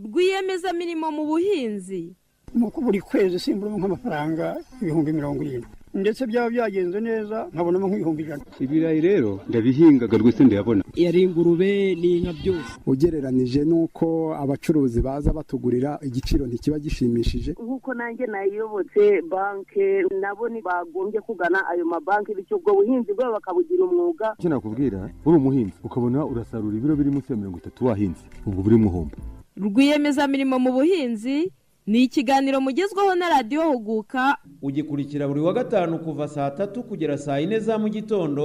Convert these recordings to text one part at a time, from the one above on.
rwiyemezamirimo mu buhinzi nuko buri kwezi simbura nk'amafaranga 70,000 ndetse byaba byagenze neza nkabonamo nk'ibihumbi 100. Ibirayi rero ndabihingaga rwose ndabona. Yari ingurube n'inka byose. Ugereranije nuko abacuruzi baza batugurira igiciro ntikiba gishimishije. Nkuko nanjye nayiyobotse banke nabo ni bagombye kugana ayo mabanki bityo ubwo buhinzi bwo bakabugira umwuga. Cyo nakubwira uri umuhinzi ukabona urasarura ibiro biri munsi ya 30 wahinze ubwo buri muhomba. Rwiyemezamirimo mu buhinzi ni ikiganiro mugezweho na Radio Huguka. Ugikurikira buri wa gatanu kuva saa 3 kugera saa 4 za mu gitondo,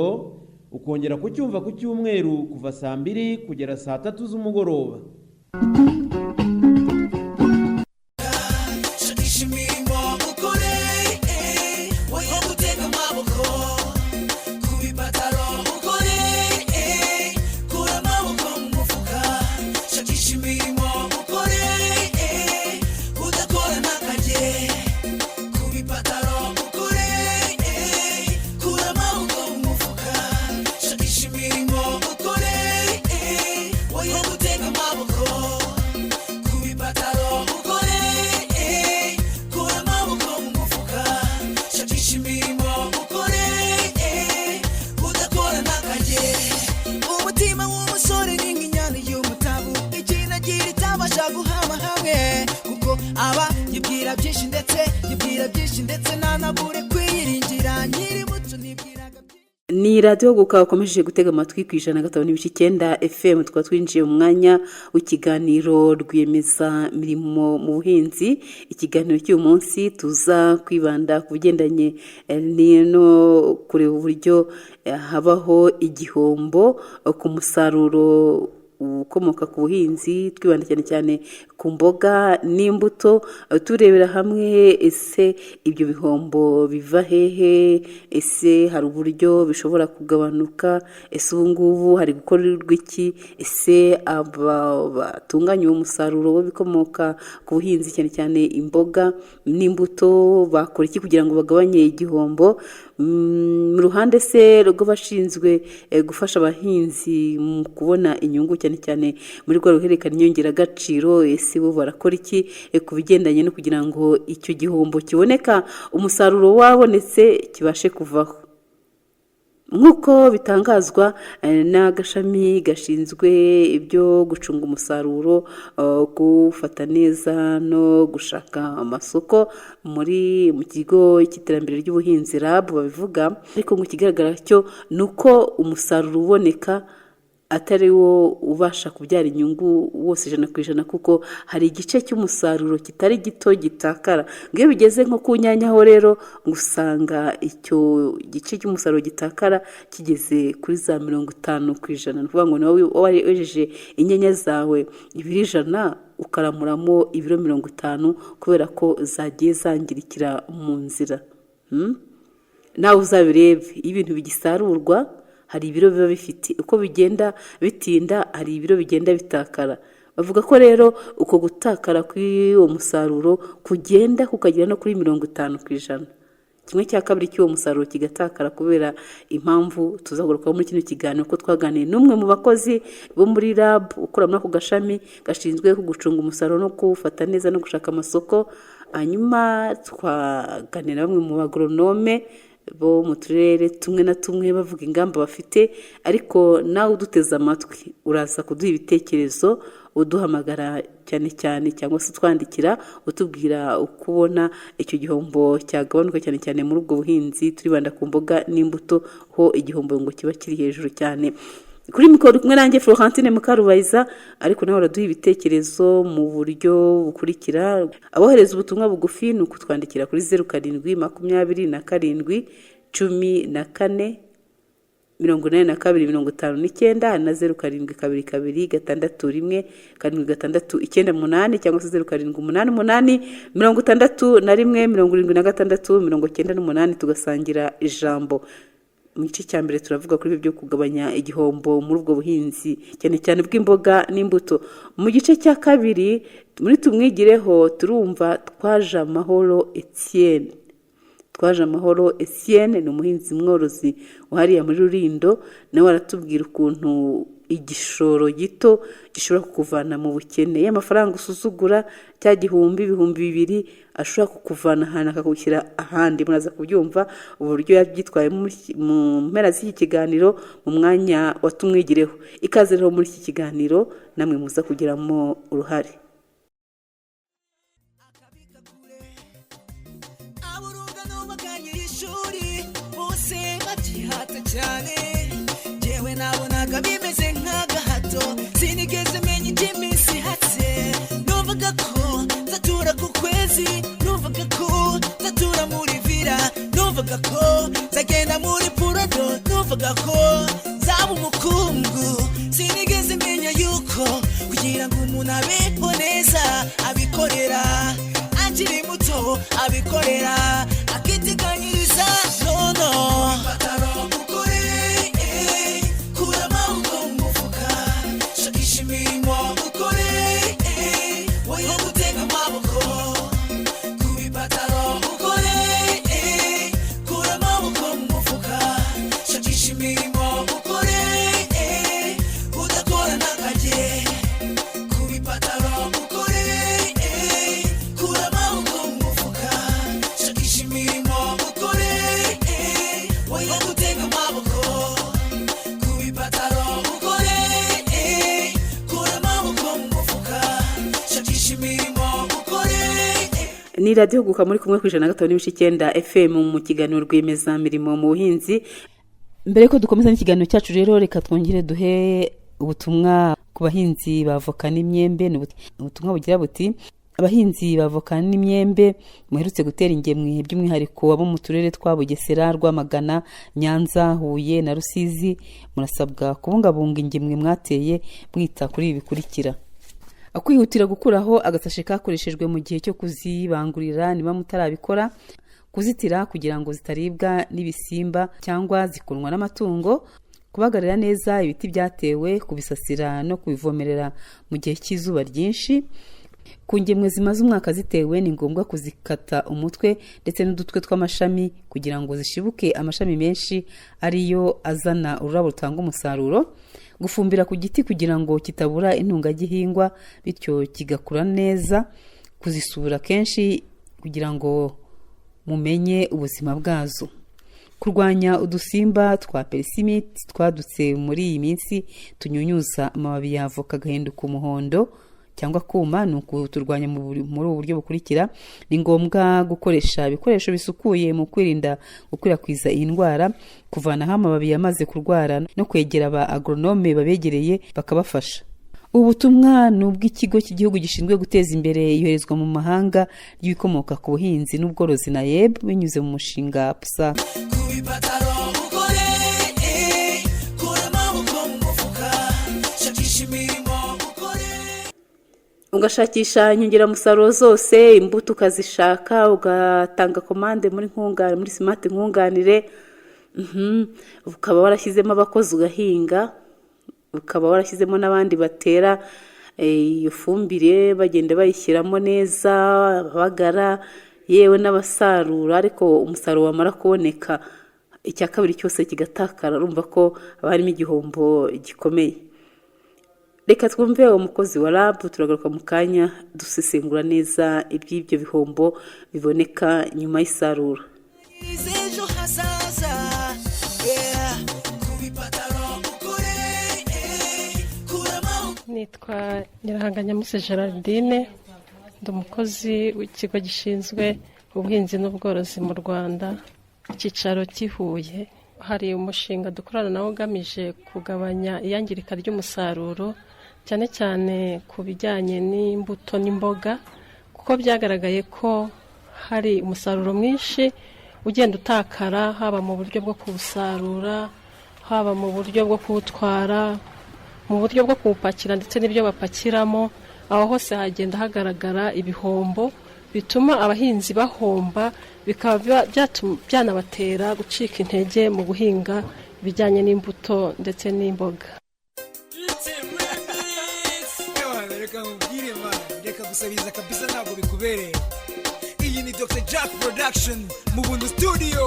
ukongera kucyumva ku cyumweru kuva saa 2 kugera saa 3 z'umugoroba. Ni Radio Huguka ukomeje gutega amatwi ku 105.9 FM. Tukaba twinjiye mu mwanya w'ikiganiro rwiyemezamirimo mu buhinzi. Ikiganiro cy'uyu munsi tuza kwibanda ku bigendanye no kureba uburyo habaho igihombo ku musaruro ukomoka ku buhinzi, twibanda cyane cyane ku mboga n'imbuto, turebera hamwe ese ibyo bihombo biva hehe, ese hari uburyo bishobora kugabanuka, ese ubu ngubu hari gukorerwa iki, ese abatunganya uwo musaruro w'ibikomoka ku buhinzi cyane cyane imboga n'imbuto bakora iki kugira ngo bagabanye igihombo. Mu ruhande se rwo bashinzwe gufasha abahinzi mu kubona inyungu cyane cyane muri rwa ruhererekanya inyongeragaciro, ese bo barakora iki ku bigendanye no kugira ngo icyo gihombo kiboneka umusaruro wabonetse kibashe kuvaho. Nk'uko bitangazwa n'agashami gashinzwe ibyo gucunga umusaruro, gufata neza no gushaka amasoko mu kigo cy'iterambere ry'ubuhinzi RAB babivuga, ariko ngo ikigaragara cyo nuko umusaruro uboneka atari wo ubasha kubyara inyungu wose 100%, kuko hari igice cy'umusaruro kitari gito gitakara. Ngiye bigeze nko ku nyanya ho rero ngusanga icyo gice cy'umusaruro gitakara kigeze kuri za 50%. Nukuvuga ngo nawe wari wejeje inyanya zawe 100 ukaramuramo ibiro 50 kubera ko zagiye zangirikira mu nzira. Nawe uzabirebe ibintu bigisarurwa hari ibiro biba bifite uko bigenda bitinda, hari ibiro bigenda bitakara. Bavuga ko rero uko gutakara kw'uwo musaruro kugenda kukagera no kuri 50%. Kimwe cya kabiri cy'uwo musaruro kigatakara kubera impamvu tuzagaruka muri kino kiganiro ko twaganiye n'umwe mu bakozi bo muri RAB ukora muri ako gashami gashinzwe gucunga umusaruro no kuwufata neza no gushaka amasoko. Hanyuma twaganira bamwe mu bagronome bo mu turere tumwe na tumwe bavuga ingamba bafite, ariko nawe uduteze amatwi uraza kuduha ibitekerezo, uduhamagara cyane cyane cyangwa se twandikira utubwira uko ubona icyo gihombo cyagabanuka cyane cyane muri ubwo buhinzi turibanda ku mboga n'imbuto ho igihombo ngo kiba kiri hejuru cyane. Kuri mikoro kumwe nanjye Florentine Mukarubayiza, ariko nawe uraduha ibitekerezo mu buryo bukurikira. Abohereza ubutumwa bugufi ni ukutwandikira kuri 0727 na 7 14 82 na 0722 661 769 cyangwa se 0788 61 76 tugasangira ijambo. Mu gice cya mbere turavuga kuri ibyo kugabanya igihombo muri ubwo buhinzi cyane cyane bw'imboga n'imbuto. Mu gice cya kabiri muri tumwigireho turumva Twaje Amahoro Etienne Twaje Amahoro Etienne ni umuhinzi mworozi wahariya muri Rulindo, nawe aratubwira ukuntu igishoro gito gishobora kukuvana mu bukene. Y'amafaranga usuzugura cya gihumbi, ibihumbi 2 ashobora kukuvana ahantu akagushyira ahandi. Muraza kubyumva uburyo yabyitwaye mu mpera z'iki kiganiro mu mwanya watumwigireho. Ikaze rero muri iki kiganiro namwe muza kugiramo uruhare. Nabonaga bimeze nk'agahato sinigeze menya iby'iminsi hatse. Numvaga ko nzatura ku kwezi, numvaga ko nzatura muri vira, numvaga ko nzagenda muri purado, numvaga ko nzaba umukungu. Sinigeze menya yuko kugira ngo umuntu abeho neza abikorera akiri muto, abikorera akiteganyiriza. Nono ni radio guka muri kumwe ku 105.9 FM mu kiganiro rwemeza mirimo mu buhinzi. Mbere ko dukomeza n'ikiganiro cyacu rero reka twongere duhe ubutumwa ku bahinzi bavoka n'imyembe. Ubutumwa bugira buti: abahinzi bavoka n'imyembe muherutse gutera ingemwe by'umwihariko abo mu turere twa Bugesera, Rwamagana, Nyanza, Huye na Rusizi, murasabwa kubungabunga ingemwe mwateye mwita kuri ibi bikurikira: kwihutira gukuraho agasashe kakoreshejwe mu gihe cyo kuzibangurira niba mutarabikora, kuzitira kugira ngo zitaribwa n'ibisimba cyangwa zikunwa n'amatungo, kubagarira neza ibiti byatewe, kubisasira no kubivomerera mu gihe cy'izuba ryinshi. Ku ngemwe zimaze umwaka zitewe ni ngombwa kuzikata umutwe ndetse n'udutwe tw'amashami kugira ngo zishibuke amashami menshi ariyo azana ururabo rutanga umusaruro. Gufumbira ku giti kugira ngo kitabura intungagihingwa bityo kigakura neza. Kuzisura kenshi kugira ngo mumenye ubuzima bwazo. Kurwanya udusimba twa persimite twadutse muri iyi minsi tunyunyuza amababi ya avoka gahinduka umuhondo cyangwa kuma, nuko turwanya muri ubu buryo bukurikira: ni ngombwa gukoresha ibikoresho bisukuye mu kwirinda gukwirakwiza iyi ndwara, kuvanaho amababi yamaze kurwara no kwegera aba agronome babegereye bakabafasha. Ubutumwa n'ubw'ikigo cy'igihugu gishinzwe guteza imbere iyoherezwa mu mahanga y'ibikomoka ku buhinzi n'ubworozi NAEB binyuze mu mushinga PSA. Ugashakisha inyongeramusaruro zose, imbuto ukazishaka, ugatanga komande muri nkunganire, muri smart nkunganire, ukaba warashyizemo abakozi ugahinga, ukaba warashyizemo n'abandi batera iyo fumbire bagende bayishyiramo neza, bagara yewe n'abasarura, ariko umusaruro wamara kuboneka icya kabiri cyose kigatakara, urumva ko harimo igihombo gikomeye. Reka twumve umukozi wa RAB, turagaruka mu kanya dusesengura neza iby'ibyo bihombo biboneka nyuma y'isarura. Nitwa Nyirahanganyamuse Geraldine, ndi umukozi w'ikigo gishinzwe ubuhinzi n'ubworozi mu Rwanda, icyicaro cy'Ihuye. Hari umushinga dukorana nawo ugamije kugabanya iyangirika ry'umusaruro, cyane cyane ku bijyanye n'imbuto n'imboga, kuko byagaragaye ko hari umusaruro mwinshi ugenda utakara, haba mu buryo bwo kuwusarura, haba mu buryo bwo kuwutwara, mu buryo bwo kuwupakira ndetse n'ibyo bapakiramo. Aho hose hagenda hagaragara ibihombo bituma abahinzi bahomba, bikaba byanabatera gucika intege mu guhinga ibijyanye n'imbuto ndetse n'imboga. Reka gusabiriza kabisa ntabwo bikubereye. iyi ni Dr. Jack Production mu Buntu Studio.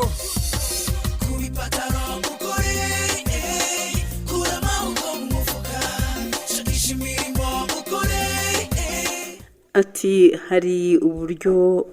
Kubipataro ukore kura amaboko mu mufuka shakisha imirimo ukore. Ati hari uburyo,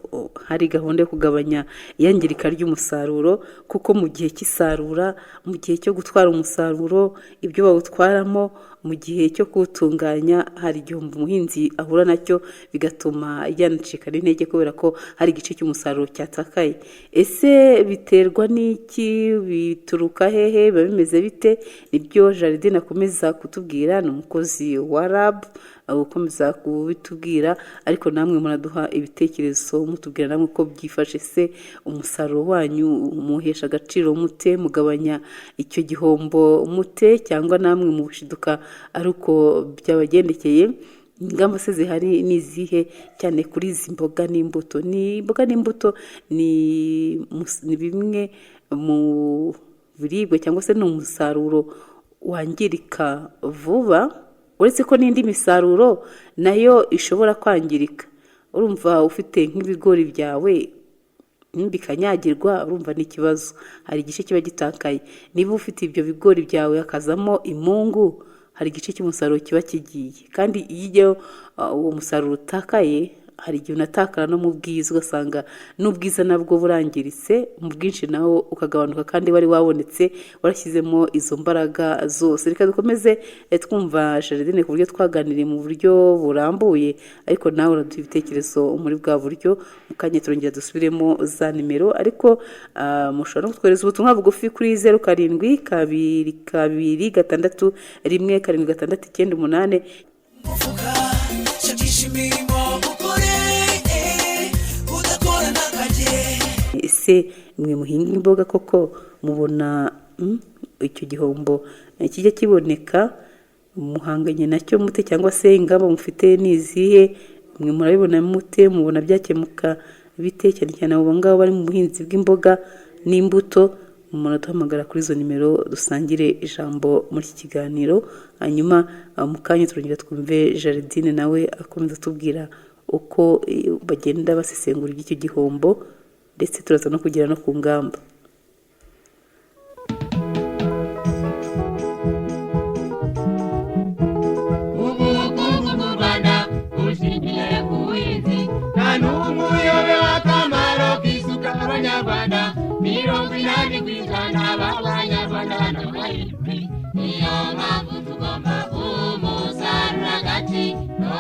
hari gahunda yo kugabanya iyangirika ry'umusaruro, kuko mu gihe cy'isarura, mu gihe cyo gutwara umusaruro, ibyo bawutwaramo, mu gihe cyo kuwutunganya, hari igihombo umuhinzi ahura nacyo bigatuma yanacika n'intege kubera ko hari igice cy'umusaruro cyatakaye. Ese biterwa n'iki? Bituruka hehe? biba bimeze bite? Nibyo Jardine akomeza kutubwira, ni umukozi wa RAB ukomeza kubitubwira, ariko namwe muraduha ibitekerezo mutubwira namwe ko byifashe. Se umusaruro wanyu muhesha agaciro mute? Mugabanya icyo gihombo mute? Cyangwa namwe mu bushiduka ari uko byabagendekeye? Ingamba se zihari ni izihe, cyane kuri izi mboga n'imbuto? Ni imboga n'imbuto ni bimwe mu biribwa cyangwa se ni umusaruro wangirika vuba, uretse ko n'indi misaruro nayo ishobora kwangirika. Urumva ufite nk'ibigori byawe bikanyagirwa, urumva n'ikibazo, hari igice kiba gitakaye. Niba ufite ibyo bigori byawe hakazamo imungu, hari igice cy'umusaruro kiba kigiye. Kandi iyo uwo musaruro utakaye, hari igihe unatakara no mu bwiza, ugasanga n'ubwiza nabwo burangiritse, mu bwinshi nawo ukagabanuka kandi wari wabonetse warashyizemo izo mbaraga zose. Reka dukomeze twumva Jardine ku buryo twaganiriye mu buryo burambuye, ariko nawe uraduha ibitekerezo muri bwa buryo. Mu kanya turongera dusubiremo za nimero, ariko mushobora no kutwohereza ubutumwa bugufi kuri 0722261798. Ese mwe muhinga imboga koko mubona icyo gihombo kijya kiboneka? Muhanganye nacyo mute, cyangwa se ingamba mufite nizihe? Mwe murabibona mute? Mubona byakemuka bite, cyane cyane abo ngabo bari mu buhinzi bw'imboga n'imbuto? Muraduhamagara kuri izo nimero dusangire ijambo muri iki kiganiro, hanyuma mu kanya turongera twumve Jardine nawe akomeza atubwira uko bagenda basesengura iby'icyo gihombo, ndetse turaza no kugera no ku ngamba. Ubukungu mu Rwanda bushingiye ku buhinzi, nta n'umwe uyobewe akamaro k'isuka. Abanyarwanda 80% b'Abanyarwanda n'abahinzi, niyo mpamvu tugomba umusaruro agaciro.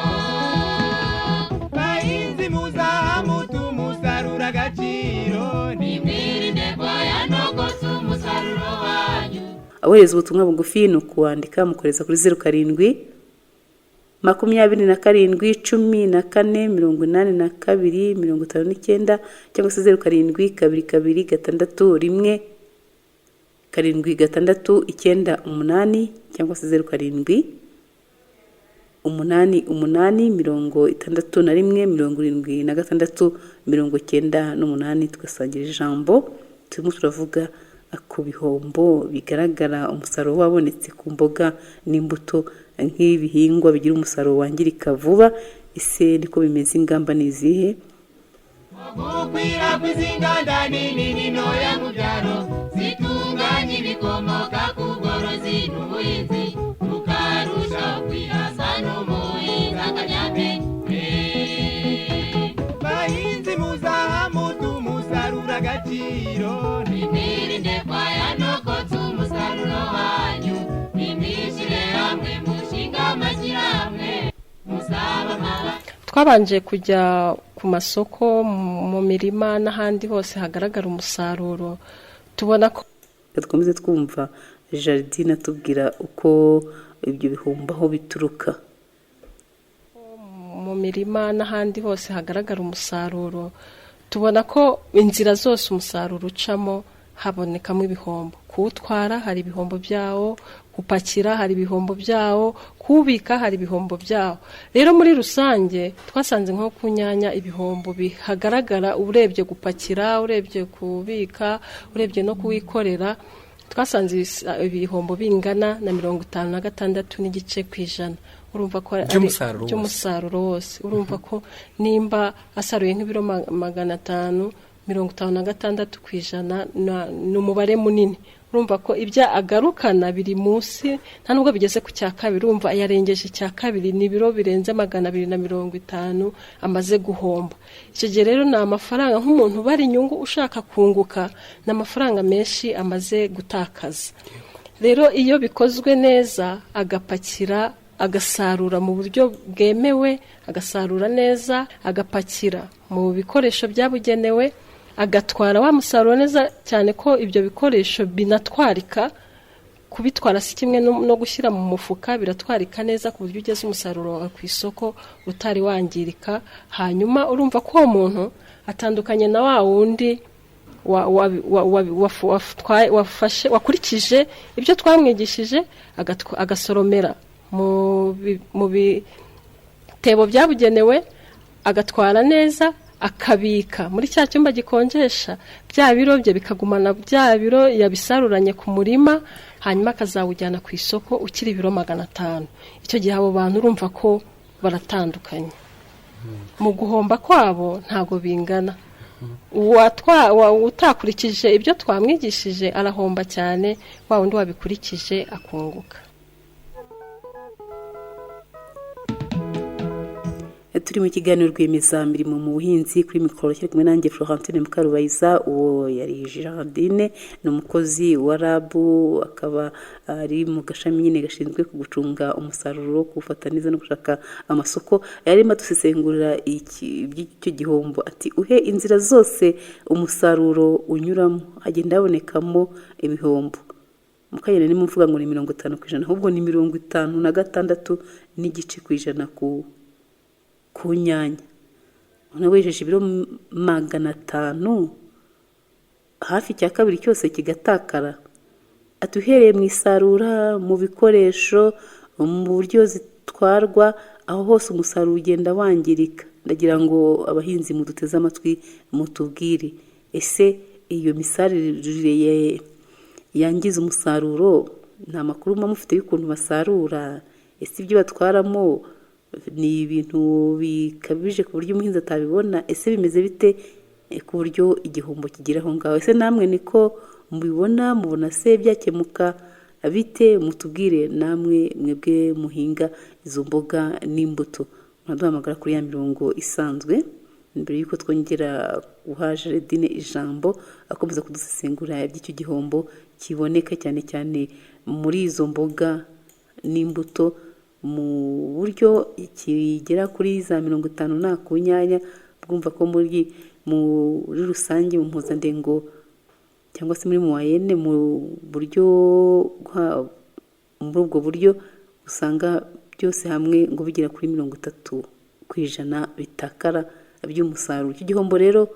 Bahinzi muzamutu umusaruro agaciro, nimwirinde kwaya no kosa umusaruro wanyu. Abohereza ubutumwa bugufi ni ukuwandika mukoreza kuri 0727148259 cyangwa se 0722617698 cyangwa se 0788617698. Tugasangira ijambo, turimo turavuga ku bihombo bigaragara umusaruro wabonetse ku mboga n'imbuto nk'ibihingwa bigira umusaruro wangirika vuba. Ese niko bimeze? Ingamba ni izihe? Gukwirakwiza inganda nini ntoya mu byaro zitunganya ibikomoka ku bworozi n'ubuhinzi, tukarushaho kwihaza n'umuhinzi akanyabenge. Bahinzi muzamutu umusaruro agaciro, nimwirinde kwaya no kotsa umusaruro wanyu. Nimwishyire hamwe mushinga amashyirahamwe, musaba amabanga. Twabanje kujya ku masoko, mu mirima n'ahandi hose hagaragara umusaruro, tubona ko dukomeze twumva Jardine atubwira uko ibyo bihombo aho bituruka. Mu mirima n'ahandi hose hagaragara umusaruro, tubona ko inzira zose umusaruro ucamo habonekamo ibihombo. Kuwutwara hari ibihombo byawo, gupakira hari ibihombo byawo, kubika hari ibihombo byawo. Rero muri rusange twasanze nko ku nyanya ibihombo bihagaragara, urebye gupakira, urebye kubika, urebye no kuwikorera. twasanze ibihombo bingana na 56.6%. urumva ko ari umusaruro wose. Urumva ko nimba asaruye nk'ibiro 556% ni umubare munini. Urumva ko ibya agarukana biri munsi nta nubwo bigeze ku cya kabiri. Urumva yarengeje cya kabiri ni biro birenze 250 amaze guhomba. Icyo gihe rero ni amafaranga nk'umuntu bari inyungu ushaka kunguka n'amafaranga menshi amaze gutakaza. Rero iyo bikozwe neza agapakira agasarura mu buryo bwemewe, agasarura neza, agapakira mu bikoresho byabugenewe, agatwara wa musaruro neza, cyane ko ibyo bikoresho binatwarika. Kubitwara si kimwe no gushyira mu mufuka, biratwarika neza ku buryo ugeze umusaruro wawe ku isoko utari wangirika. Hanyuma urumva ko uwo muntu atandukanye na wa wundi wakurikije ibyo twamwigishije agasoromera mu bitebo byabugenewe, agatwara neza, akabika muri cya cyumba gikonjesha bya biro bye, bikagumana bya biro yabisaruranye ku murima, hanyuma akazawujyana ku isoko ukiri ibiro 500. Icyo gihe abo bantu urumva ko baratandukanye mu guhomba kwabo, ntago bingana. Utakurikije ibyo twamwigishije arahomba cyane, wa wundi wabikurikije akunguka. Turi mu kiganiro rw'imizamirimo mu buhinzi kuri mikoro cyo kumwe nanjye Florentine Mukarubayiza. Uwo yari Gerardine, ni umukozi wa RAB, akaba ari mu gashami nyine gashinzwe gucunga umusaruro, kuwufata neza no gushaka amasoko. Yarimo dusesengurira icyo gihombo, ati uhe inzira zose umusaruro unyuramo hagenda habonekamo ibihombo. Mukayene ni muvuga ngo ni 50%, ahubwo ni 56.6% ku nyanya. Unawejeje ibiro 500, hafi cya kabiri cyose kigatakara. Atuhereye mu isarura, mu bikoresho, mu buryo zitwarwa, aho hose umusaruro ugenda wangirika. Ndagira ngo abahinzi muduteze amatwi mutubwire, ese iyo misarurire yangiza umusaruro nta makuru mufite y'ukuntu basarura? Ese ibyo batwaramo ni ibintu bikabije ku buryo umuhinzi atabibona? Ese bimeze bite ku buryo igihombo kigira aho ngaho? Ese namwe niko mubibona? Mubona se byakemuka bite? Mutubwire namwe mwebwe muhinga izo mboga n'imbuto. Muraduhamagara kuri ya mirongo isanzwe. Mbere yuko twongera guha Gerardine ijambo akomeza kudusesengura iby'icyo gihombo kiboneka cyane cyane muri izo mboga n'imbuto, mu buryo kigera kuri za 50 ku nyanya. Bwumva ko muri rusange mu mpuzandengo cyangwa se muri muwayene, muri ubwo buryo usanga byose hamwe ngo bigera kuri 30% bitakara by'umusaruro. Icyo gihombo rero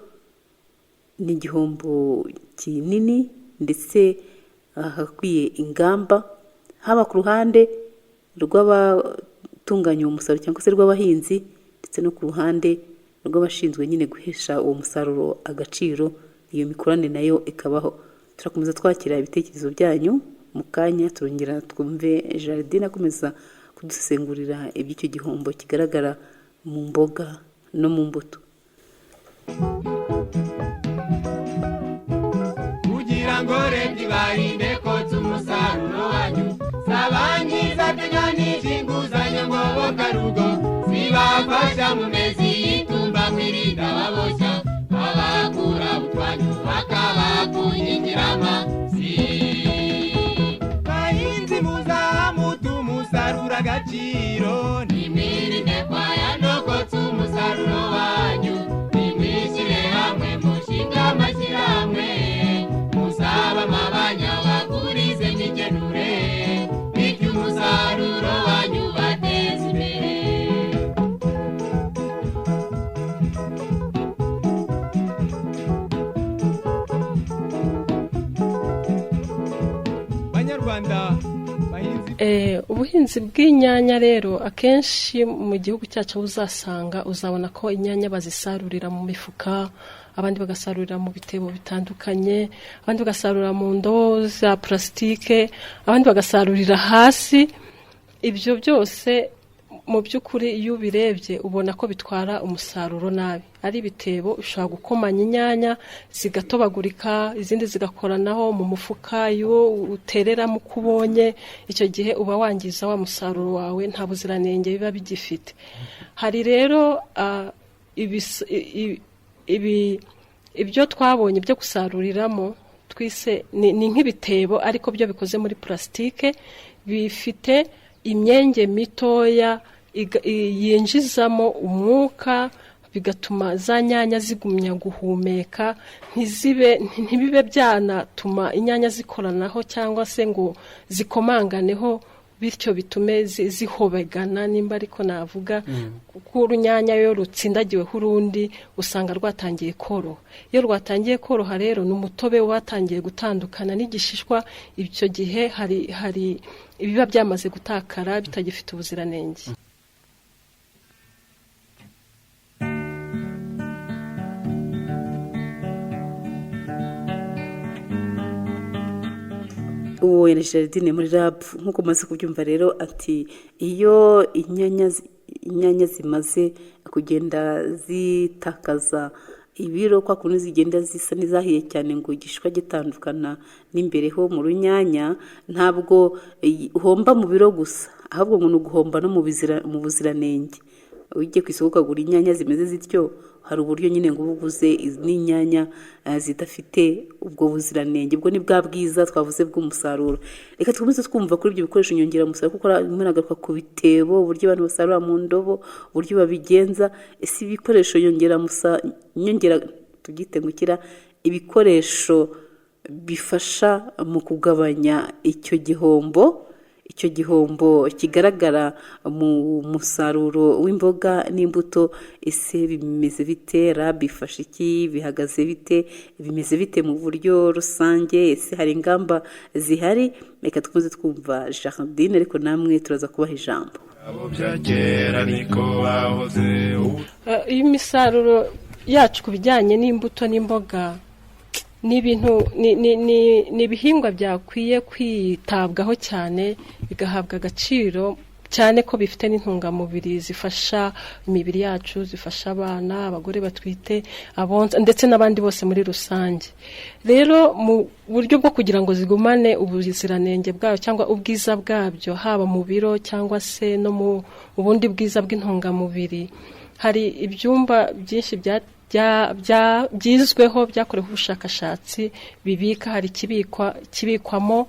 ni igihombo kinini, ndetse hakwiye ingamba haba ku ruhande rw'abatunganya uwo musaruro cyangwa se rw'abahinzi, ndetse no ku ruhande rw'abashinzwe nyine guhesha uwo musaruro agaciro. Iyo mikoranire nayo ikabaho. Turakomeza twakira ibitekerezo byanyu. Mu kanya turongera twumve Gerardine akomeza kudusesengurira iby'icyo gihombo kigaragara mu mboga no mu mbuto. Kugira ngo leta ibarinde kotsa umusaruro wanyu, sabangiza tenyoni zinguzanya ngoboka rugo, zibafasha mu mezi y'itumba mwirinda baboshya, babakura utwanyu bakabakunyigira amazi. Bahinzi muzamuta umusaruro agaciro, nimwirinde kwaya no kotsa umusaruro wanyu, nimwishyire hamwe mushinga amashyirahamwe, musaba amabanya bagurize migenure, bityo umusaruro wanyu bateze imbere. Banyarwanda, ubuhinzi bw'inyanya rero akenshi mu gihugu cyacu uzasanga uzabona ko inyanya bazisarurira mu mifuka, abandi bagasarurira mu bitebo bitandukanye, abandi bagasarurira mu ndobo za plastique, abandi bagasarurira hasi. Ibyo byose mu by'ukuri iyo ubirebye ubona ko bitwara umusaruro nabi. Ari ibitebo ushobora gukomanya inyanya zigatobagurika, izindi zigakoranaho mu mufuka, iyo utereramo uko ubonye, icyo gihe uba wangiza wa musaruro wawe, nta buziranenge biba bigifite. Hari rero ibyo twabonye byo gusaruriramo twise ni nk'ibitebo ariko byo bikoze muri plastique, bifite imyenge mitoya yinjizamo umwuka, bigatuma za nyanya zigumya guhumeka, ntibibe byanatuma inyanya zikoranaho cyangwa se ngo zikomanganeho, bityo bitume zihobegana, nimba ariko navuga. Kuko urunyanya yo rutsindagiweho urundi usanga rwatangiye koroha. Iyo rwatangiye koroha rero n'umutobe watangiye gutandukana n'igishishwa, icyo gihe hari ibiba byamaze gutakara bitagifite ubuziranenge. uwo Gerardine muri RAB nk'uko umaze kubyumva rero ati iyo inyanya zimaze kugenda zitakaza ibiro kwa kuntu zigenda zisa n'izahiye cyane ngo igishishwa gitandukana n'imbere ho mu runyanya, ntabwo uhomba mu biro gusa, ahubwo ngo uguhomba no mu buziranenge. Ugiye ku isoko ukagura inyanya zimeze zityo, hari uburyo nyine ngo ubuguze n'inyanya zidafite ubwo buziranenge. Ubwo ni bwa bwiza twavuze bw'umusaruro. Reka twumve twumva kuri ibyo bikoresho nyongera umusaruro, kuko aragaruka ku bitebo, uburyo abantu basarura mu ndobo, uburyo babigenza. Ese ibikoresho nyongera tubyite ngukira ibikoresho bifasha mu kugabanya icyo gihombo kigaragara mu musaruro w'imboga n'imbuto. Ese bimeze bite? RAB bifasha iki? Bihagaze bite? Bimeze bite mu buryo rusange? Ese hari ingamba zihari? Reka twumve twumva Gerardine, ariko namwe turaza kubaha ijambo. Iyi misaruro yacu ku bijyanye n'imbuto n'imboga ni ibihingwa byakwiye kwitabwaho cyane, bigahabwa agaciro cyane ko bifite n'intungamubiri zifasha imibiri yacu, zifasha abana, abagore batwite, abonsa ndetse n'abandi bose muri rusange. Rero mu buryo bwo kugira ngo zigumane ubuziranenge bwayo cyangwa ubwiza bwabyo, haba mu biro cyangwa se no mu bundi bwiza bw'intungamubiri, hari ibyumba byinshi byizweho byakorewe ubushakashatsi bibika. Hari kibikwamo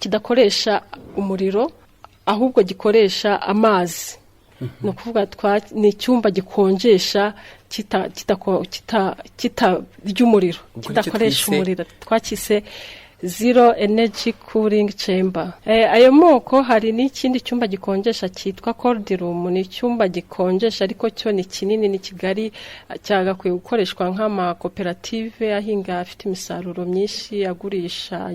kidakoresha umuriro, ahubwo gikoresha amazi. Ni ukuvuga ni icyumba gikonjesha kitarya umuriro, kidakoresha umuriro, twakise Zero Energy Cooling Chamber. Ayo moko hari n'ikindi cyumba gikonjesha cyitwa cold room. Ni icyumba gikonjesha ariko cyo ni kinini, ni kigari, cyagakwiye gukoreshwa nk'amakoperative ahinga afite imisaruro myinshi, agurisha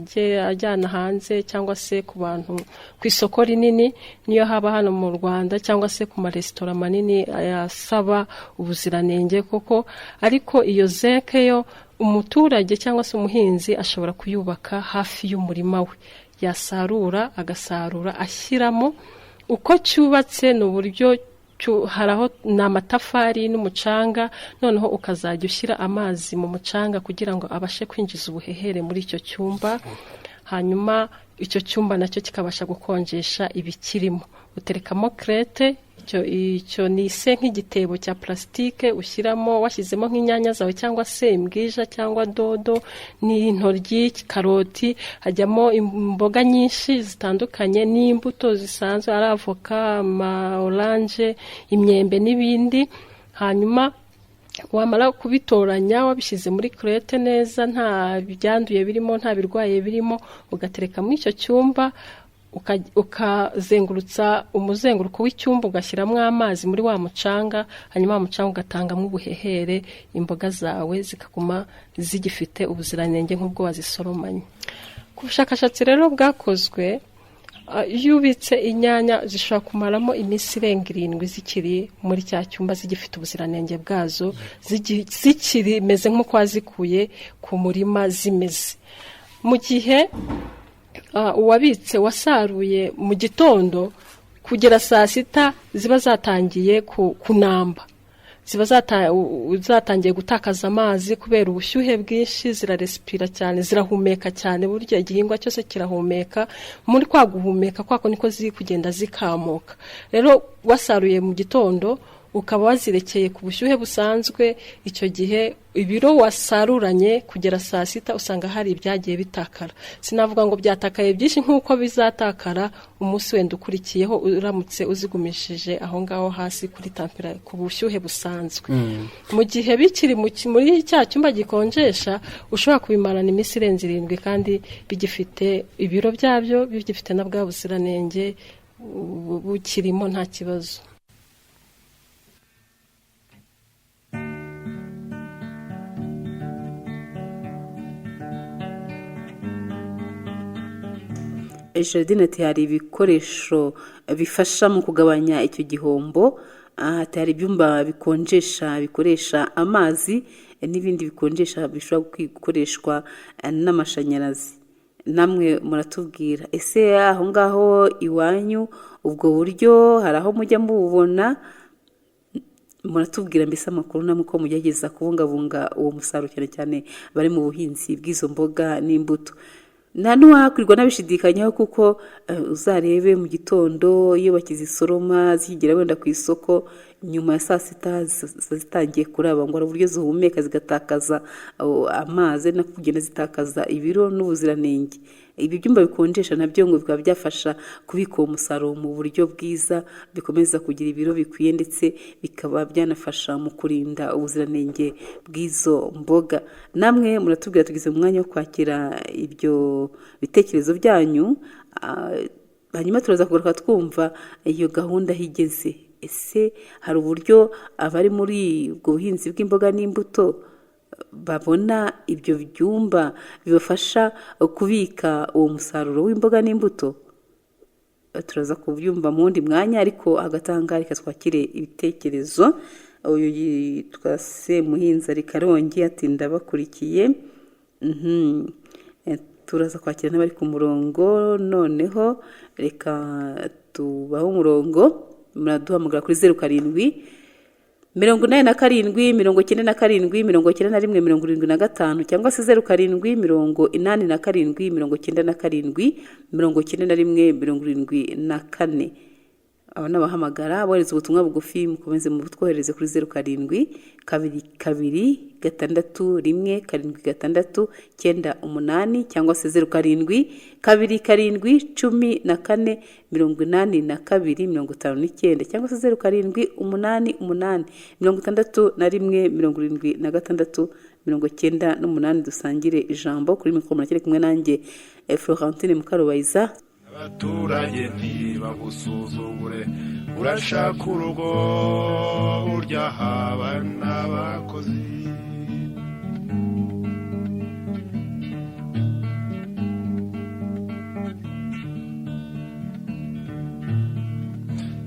ajyana hanze cyangwa se ku bantu ku isoko rinini, niyo haba hano mu Rwanda, cyangwa se ku maresitora manini ayasaba ubuziranenge koko. Ariko iyo zeke yo umuturage cyangwa se umuhinzi ashobora kuyubaka hafi y'umurima we, yasarura agasarura ashyiramo. Uko cyubatse ni uburyo haraho ni amatafari n'umucanga, noneho ukazajya ushyira amazi mu mucanga kugira ngo abashe kwinjiza ubuhehere muri icyo cyumba, hanyuma icyo cyumba nacyo kikabasha gukonjesha ibikirimo. Uterekamo krete, icyo ni se nk'igitebo cya plastique ushyiramo, washyizemo nk'inyanya zawe cyangwa se imbwija cyangwa dodo n'intoryi, karoti, hajyamo imboga nyinshi zitandukanye n'imbuto zisanzwe, ari avoka, orange, imyembe n'ibindi. Hanyuma wamara kubitoranya wabishyize muri krete neza, nta byanduye birimo, nta birwaye birimo, ugatereka muri icyo cyumba, ukazengurutsa umuzenguruko w'icyumba, ugashyiramo amazi muri wa mucanga, hanyuma wa mucanga ugatangamo ubuhehere, imboga zawe zikaguma zigifite ubuziranenge nk'ubwo wazisoromanye. Ku bushakashatsi rero bwakozwe, yubitse inyanya zishobora kumaramo iminsi irenga 7 zikiri muri cya cyumba zigifite ubuziranenge bwazo, zikiri meze nk'uko wazikuye ku murima zimeze. Mu gihe uwabitse wasaruye mu gitondo kugera saa 6 ziba zatangiye kunamba, ziba zatangiye gutakaza amazi kubera ubushyuhe bwinshi, zirarespira cyane, zirahumeka cyane, buryo igihingwa cyose kirahumeka. Muri kwa guhumeka kwako niko ziri kugenda zikamuka. Rero wasaruye mu gitondo ukaba wazirekeye ku bushyuhe busanzwe, icyo gihe ibiro wasaruranye kugera saa 6 usanga hari ibyagiye bitakara. Sinavuga ngo byatakaye byinshi nk'uko bizatakara umunsi wenda ukurikiyeho uramutse uzigumishije aho ngaho hasi kuri tempera ku bushyuhe busanzwe. Mu gihe bikiri muri cya cyumba gikonjesha ushobora kubimarana iminsi irenze 7 kandi bigifite ibiro byabyo, bigifite na bwa buziranenge bukirimo nta kibazo. Gerardine ati hari ibikoresho bifasha mu kugabanya icyo gihombo, hari ibyumba bikonjesha bikoresha amazi n'ibindi bikonjesha bishobora gukoreshwa n'amashanyarazi. Namwe muratubwira ese aho ngaho iwanyu ubwo buryo hari aho mujya mububona? Muratubwira mbese amakuru namwe ko mugerageza kubungabunga uwo musaruro cyane cyane bari mu buhinzi bw'izo mboga n'imbuto. Nta n'uwakwirwa n'abishidikanyaho kuko uzarebe mu gitondo iyo bakizisoroma zigera wenda ku isoko nyuma ya saa 6 zitangiye kuraba ngo uburyo zihumeka zigatakaza amazi no kugenda zitakaza ibiro n'ubuziranenge. Ibi byumba bikonjesha nabyo ngo bikaba byafasha kubika umusaruro mu buryo bwiza, bikomeza kugira ibiro bikwiye ndetse bikaba byanafasha mu kurinda ubuziranenge bw'izo mboga. Namwe muratubwira tugize umwanya wo kwakira ibyo bitekerezo byanyu, hanyuma turaza kugaruka twumva iyo gahunda higeze. Ese hari uburyo abari muri ubwo buhinzi bw'imboga n'imbuto babona ibyo byumba bibafasha kubika uwo musaruro w'imboga n'imbuto? Turaza kubyumva mu wundi mwanya, ariko agatanga reka twakire ibitekerezo. Uyu yitwa Semuhinzi ari Karongi ati ndabakurikiye. Turaza kwakira n'abari ku murongo, noneho reka tubaho umurongo. Muraduhamagara kuri 07 87 97 91 75 cyangwa se 07 87 97 91 74. Aba nabahamagara bohereza ubutumwa bugufi mukomeze mu butwohereze kuri 07 22 6 1 7 6 cyangwa se 07 27 14 82 59 cyangwa se 07 88 61 76 dusangire ijambo kuri mikoro murakire kumwe nanjye Florentine Mukarubayiza. Abaturage ntibagusuzugure, urashaka urugo urya haba n'abakozi.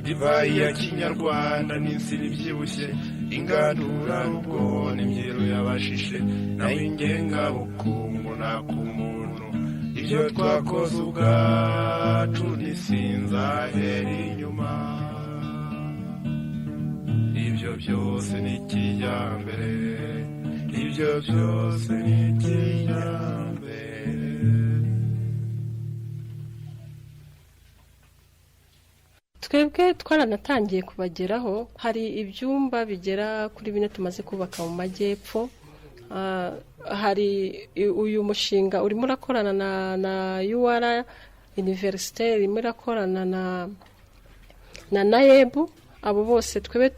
Divayi ya Kinyarwanda n'insiri byibushye, ingandura rugo n'imbyiro y'abashishe, naho ingengabukungu nakumuntu. Ibyo twakoze ubwacu ntisinzahera inyuma, ibyo byose ni kijyambere, ibyo byose ni kijyambere. Twebwe twaranatangiye kubageraho, hari ibyumba bigera kuri 4 tumaze kubaka mu majyepfo. Hari uyu mushinga urimo urakorana na UR Université, urimo urakorana na NAEB. Abo bose twebe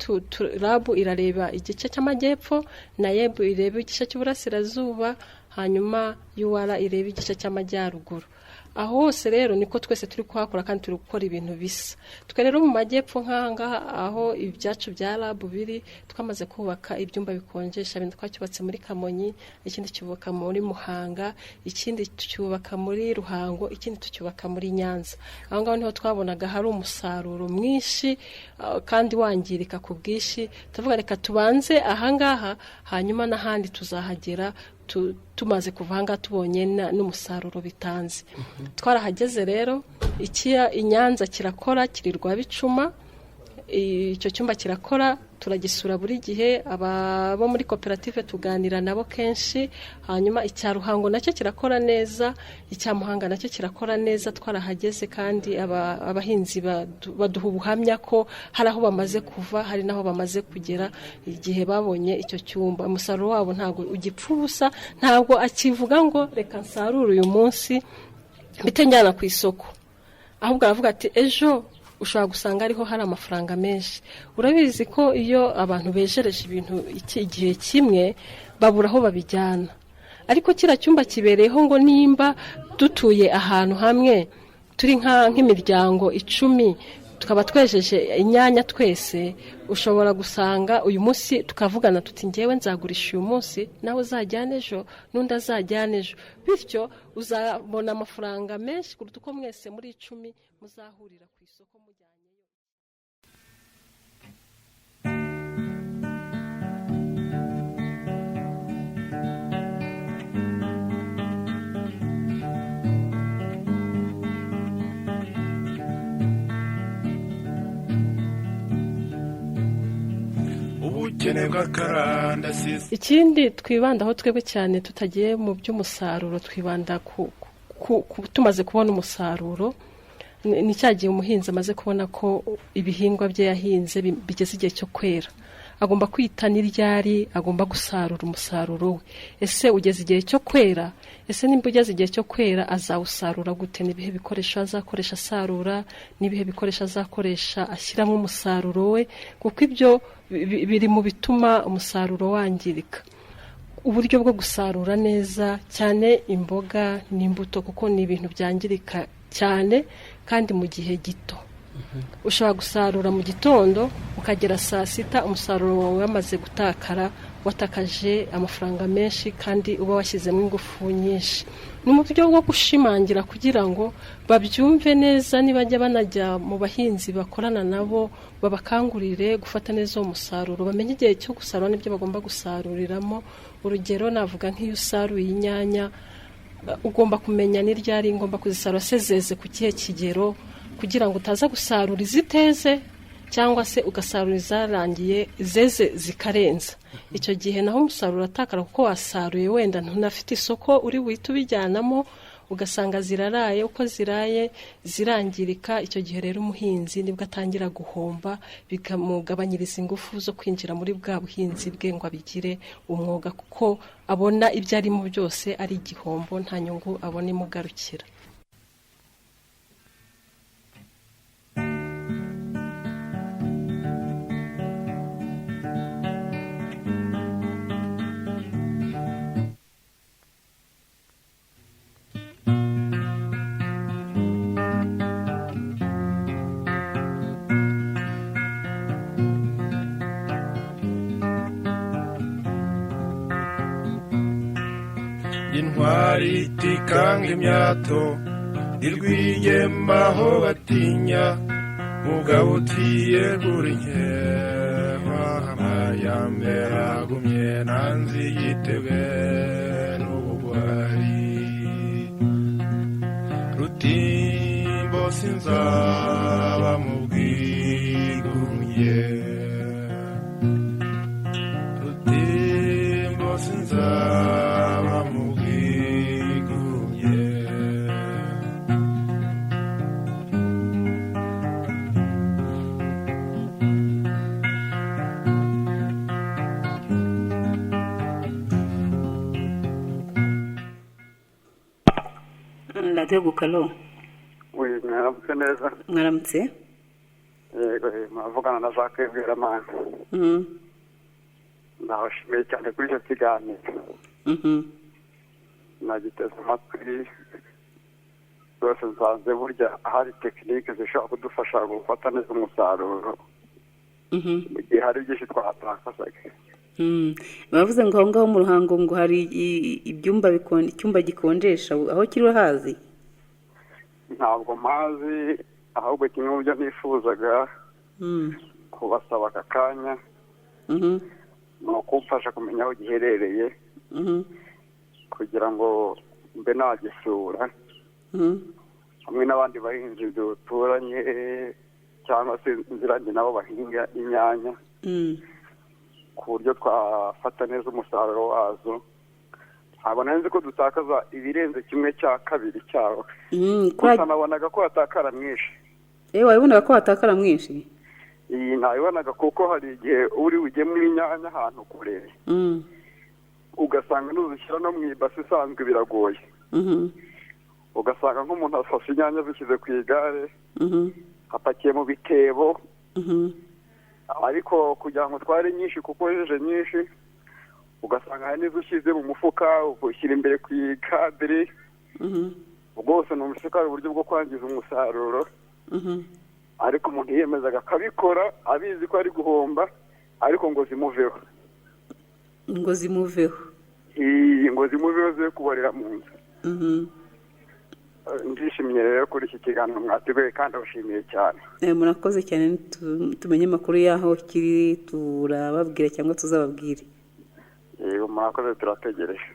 RAB irareba igice cy'amajyepfo, NAEB ireba igice cy'uburasirazuba, hanyuma UR ireba igice cy'amajyaruguru. aho hose rero niko twese turi kuhakora kandi turi gukora ibintu bisa. Twe rero mu majyepfo nk'ahangaha aho ibyacu bya lab biri twamaze kubaka ibyumba bikonjesha, ibindi twacyubatse muri Kamonyi, ikindi cyubaka muri Muhanga, ikindi tucyubaka muri Ruhango, ikindi tucyubaka muri Nyanza. Aho ngaho niho twabonaga hari umusaruro mwinshi kandi wangirika ku bwishi, tuvuga reka tubanze ahangaha hanyuma n'ahandi tuzahagera tumaze kuvanga tubonye n'umusaruro bitanze. Twarahageze rero Inyanza kirakora kirirwa bicuma, icyo cyumba kirakora turagisura buri gihe, abo muri koperative tuganira nabo kenshi. Hanyuma icya Ruhango nacyo kirakora neza, icya Muhanga nacyo kirakora neza. Twarahageze kandi abahinzi baduha ubuhamya ko hari aho bamaze kuva, hari naho bamaze kugera igihe babonye icyo cyumba. Umusaruro wabo ntabwo ugipfa ubusa, ntabwo akivuga ngo reka nsarure uyu munsi mbite njyana ku isoko, ahubwo aravuga ati ejo ushobora gusanga ariho hari amafaranga menshi. Urabizi ko iyo abantu bejereje ibintu igihe kimwe babura aho babijyana, ariko kira cyumba kibereyeho ngo nimba dutuye ahantu hamwe turi nk'imiryango 10 tukaba twejeje inyanya twese, ushobora gusanga uyu munsi tukavugana tuti ngewe nzagurisha uyu munsi, nawe uzajyana ejo, n'undi azajyana ejo, bityo uzabona amafaranga menshi kuruta uko mwese muri 10 muzahurira ku isoko mujyanyeyo. Ikindi twibandaho twebwe cyane tutagiye mu by'umusaruro, twibanda tumaze kubona umusaruro, ni cyagiye umuhinzi amaze kubona ko ibihingwa bye yahinze bigeze igihe cyo kwera, agomba kwita n'iryari agomba gusarura umusaruro we. Ese ugeze igihe cyo kwera? Ese nimba ugeze igihe cyo kwera azawusarura gute? Nibihe bikoresho azakoresha asarura, nibihe bikoresho azakoresha ashyiramo umusaruro we, kuko ibyo biri mu bituma umusaruro wangirika. Uburyo bwo gusarura neza cyane imboga n'imbuto, kuko ni ibintu byangirika cyane kandi mu gihe gito. Ushobora gusarura mu gitondo ukagera saa 6 umusaruro wawe wamaze gutakara, watakaje amafaranga menshi kandi uba washyizemo ingufu nyinshi. Ni mu buryo bwo gushimangira kugira ngo babyumve neza, nibajya banajya mu bahinzi bakorana nabo babakangurire gufata neza umusaruro, bamenye igihe cyo gusarura n'ibyo bagomba gusaruriramo. Urugero navuga nk'iyo usaruye inyanya ugomba kumenya n'iryari ngomba kuzisarura, sezeze ku kihe kigero, kugira ngo utaza gusarura iziteze cyangwa se ugasarura izarangiye zeze zikarenza. Icyo gihe naho umusaruro atakara, kuko wasaruye wenda ntunafite isoko uri buhite ubijyanamo, ugasanga ziraraye, uko ziraye zirangirika. Icyo gihe rero umuhinzi nibwo atangira guhomba, bikamugabanyiriza ingufu zo kwinjira muri bwa buhinzi bwe ngo abigire umwuga, kuko abona ibyo arimo byose ari igihombo, nta nyungu abona imugarukira. Intwari itikanga imyato, irwiyemaho batinya, mugabo utiyegura inkema, amayambere agumye nanzi yitebe n'ubugwari. Rutimbo sinzaba mu bwigunge, Rutimbo sinzaba mu Radio Gukalo. Mwaramutse neza. Mwaramutse. Yego, mwavugana na Jacques Bweramana. Ndabashimiye cyane kuri icyo kiganiro. Nagiteze amatwi rwose nsanze burya hari tekinike zishobora kudufasha gufata neza umusaruro mu gihe hari byinshi twatakazaga. bavuze ngo aho ngaho mu Ruhango ngo hari icyumba gikonjesha, aho kiri hazi? Ntabwo mpazi, ahubwo kimwe mu byo nifuzaga kubasaba aka kanya ni ukumfasha kumenya aho giherereye kugira ngo mbe nagisura hamwe n'abandi bahinzi duturanye cyangwa se nziranye nabo bahinga inyanya ku buryo twafata neza umusaruro wazo. Ntabona nzi ko dutakaza ibirenze 1/2 cyawo. Gusa nabonaga ko hatakara mwinshi. Wabonaga ko hatakara mwinshi? Iyi nabibonaga kuko hari igihe uri ujye muri inyanya ahantu kure ugasanga n'uzishyira no mu ibasi isanzwe biragoye. Ugasanga nk'umuntu afashe inyanya zishyize ku igare hapakiye mu bitebo, ariko kugira ngo tware nyinshi kuko jeje nyinshi ugasanga hari n'izo ushyize mu mufuka ushyira imbere ku ikadiri, bwose ni umushikari uburyo bwo kwangiza umusaruro. Ariko umuntu yiyemezaga akabikora abizi ko ari guhomba, ariko ngo zimuveho ngo zimuveho ze kubarira mu nzu. Ndishimye rero kuri iki kiganiro mwateguye kandi abashimiye cyane. Murakoze cyane, tumenye amakuru y'aho kiri turababwira cyangwa tuzababwire. Yego murakoze, turategereje.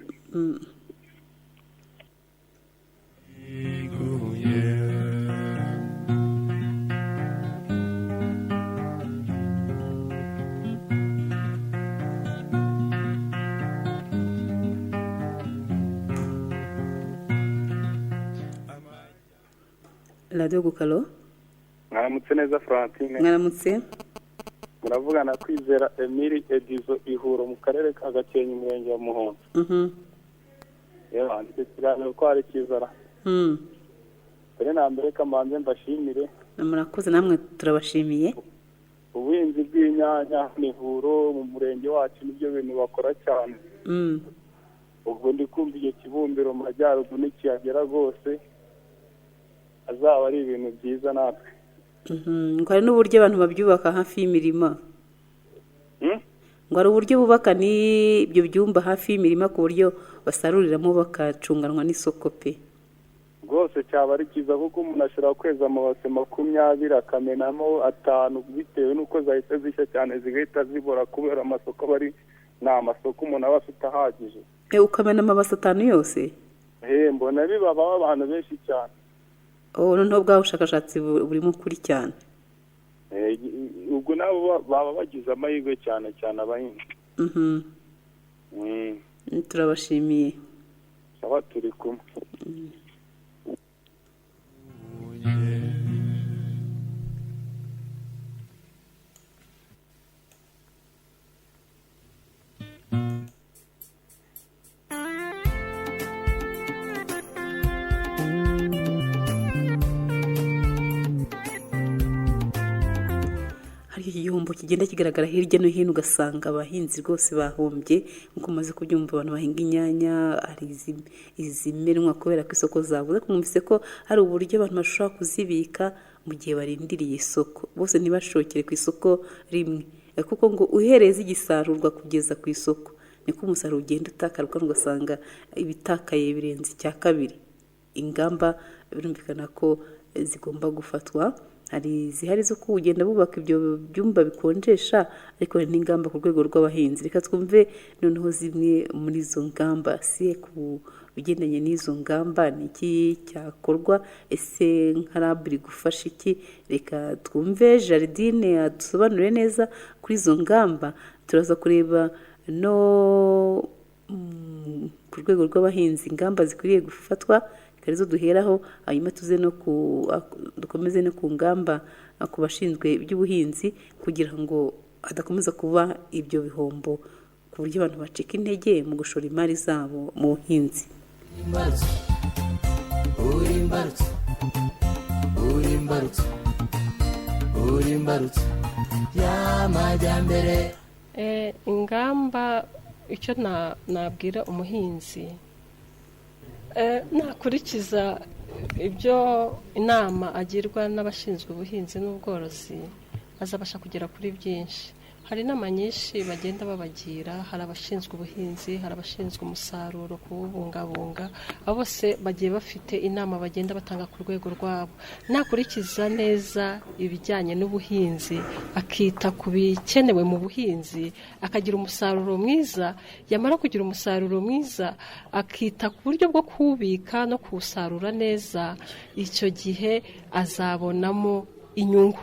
Radio Gukalo. Mwaramutse neza Francine. Mwaramutse. Muravugana Kwizera Emile Edizo Ihuro mu karere ka Gakenke umurenge wa Muhondo. Yewe ndetse kiganiro ko ari kizara. Dore na mbere kamanze mbashimire. Murakoze namwe turabashimiye. Ubuhinzi bw'inyanya n'ihuro mu murenge wacu nibyo bintu bakora cyane. Ubwo ndi kumva igihe kibumbiro mu majyaruguru n'ikiyagera rwose azaba ari ibintu byiza natwe. Ngo hari n'uburyo abantu babyubaka hafi y'imirima. Ngo hari uburyo bubaka n'ibyo byumba hafi y'imirima ku buryo basaruriramo bakacunganwa n'isoko pe. Rwose cyaba ari cyiza kuko umuntu ashobora kweza amabase 20 akamenamo 5 bitewe n'uko zahise zishya cyane zigahita zibora kubera amasoko bari nta masoko umuntu aba afite ahagije. Ukamena amabase 5 yose? Mbona bibabaho abantu benshi cyane. Noneho bwa bushakashatsi burimo kuri cyane. Ubwo nabo baba bagize amahirwe cyane cyane abahinzi. Turabashimiye. Saba turi kumwe. Igihombo kigenda kigaragara hirya no hino ugasanga abahinzi rwose bahombye nkuko umaze kubyumva. Abantu bahinga inyanya hari izimenwa kubera ko isoko zabuze. Kumvise ko hari uburyo abantu bashobora kuzibika mu gihe barindiriye isoko, bose ntibashokere ku isoko rimwe, kuko ngo uhereye zigisarurwa kugeza ku isoko niko umusaruro ugenda utakaruka, ugasanga ibitakaye birenze 2. Ingamba birumvikana ko zigomba gufatwa. Hari zihari zo kugenda bubaka ibyo byumba bikonjesha, ariko hari n'ingamba ku rwego rw'abahinzi. Reka twumve noneho zimwe muri izo ngamba. Si ku bigendanye n'izo ngamba ni iki cyakorwa? Ese nka RAB gufasha iki? Reka twumve Jardine adusobanurire neza kuri izo ngamba. Turaza kureba no ku rwego rw'abahinzi ingamba zikwiriye gufatwa, karizo duheraho, hanyuma tuze no dukomeze no ku ngamba ku bashinzwe iby'ubuhinzi kugira ngo hadakomeza kuba ibyo bihombo ku buryo abantu bacika intege mu gushora imari zabo mu buhinzi. Ingamba icyo nabwira umuhinzi nakurikiza ibyo inama agirwa n'abashinzwe ubuhinzi n'ubworozi bazabasha kugera kuri byinshi. Hari inama nyinshi bagenda babagira, hari abashinzwe ubuhinzi, hari abashinzwe umusaruro kuwubungabunga, abo bose bagiye bafite inama bagenda batanga ku rwego rwabo. Nakurikiza neza ibijyanye n'ubuhinzi, akita ku bikenewe mu buhinzi, akagira umusaruro mwiza, yamara kugira umusaruro mwiza akita ku buryo bwo kuwubika no kuwusarura neza, icyo gihe azabonamo inyungu.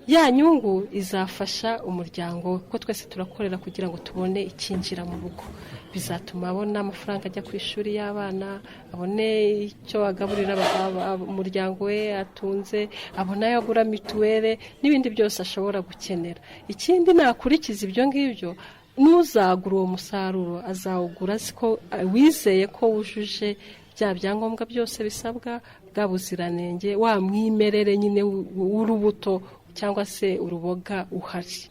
Ya nyungu izafasha umuryango, ko twese turakorera kugira ngo tubone ikinjira mu rugo. Bizatuma abona amafaranga ajya ku ishuri y'abana, abone icyo agaburira umuryango we atunze, abona ayo agura mituweli n'ibindi byose ashobora gukenera. Ikindi nakurikiza ibyo ngibyo, n'uzagura uwo musaruro azawugura ko wizeye ko wujuje bya byangombwa byose bisabwa, bwa buziranenge, wa mwimerere nyine w'urubuto cyangwa se uruboga uhari.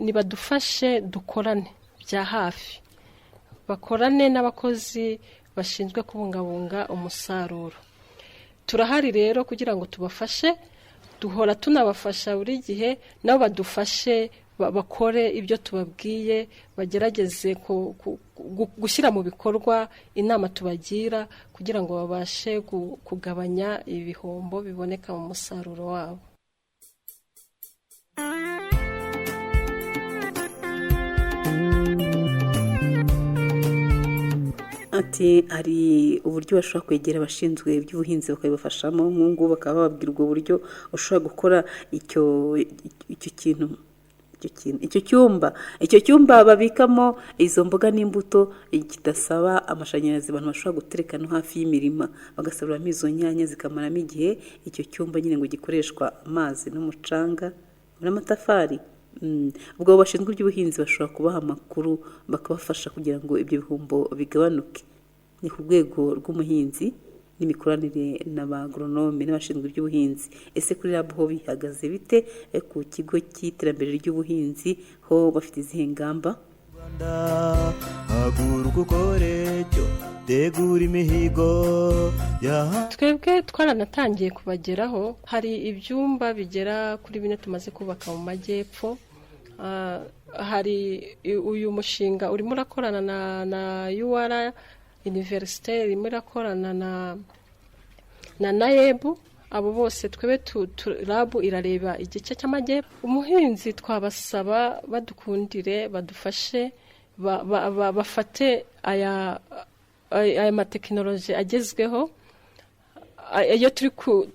Nibadufashe dukorane bya hafi, bakorane n'abakozi bashinzwe kubungabunga umusaruro. Turahari rero kugira ngo tubafashe, duhora tunabafasha buri gihe, nabo badufashe bakore ibyo tubabwiye, bagerageze gushyira mu bikorwa inama tubagira kugira ngo babashe kugabanya ibihombo biboneka mu musaruro wabo. Ati hari uburyo bashobora kwegera abashinzwe iby'ubuhinzi bakabibafashamo, nk'ubu bakaba bababwira ubwo buryo ushobora gukora icyo cyumba babikamo izo mboga n'imbuto, kidasaba amashanyarazi, abantu bashobora gutereka no hafi y'imirima bagasaruramo izo nyanya zikamaramo igihe. Icyo cyumba nyine ngo gikoreshwa amazi n'umucanga n'amatafari. Ubwo bashinzwe iby'ubuhinzi bashobora kubaha amakuru bakabafasha kugira ngo ibyo bihombo bigabanuke. Ni ku rwego rw'umuhinzi n'imikoranire n'abagoronome n'abashinzwe iby'ubuhinzi. Ese kuri RAB ho bihagaze bite? Ku kigo cy'iterambere ry'ubuhinzi ho bafite izihe ngamba? Haguruka ukore cyo tegura imihigo. Twebwe twaranatangiye kubageraho, hari ibyumba bigera kuri 4 tumaze kubaka mu majyepfo. Hari uyu mushinga urimo urakorana na UR Université, urimo urakorana na NAEB. Abo bose twebe RAB irareba igice cy'amajyepfo. Umuhinzi twabasaba badukundire, badufashe, bafate aya matekinoloji agezweho, iyo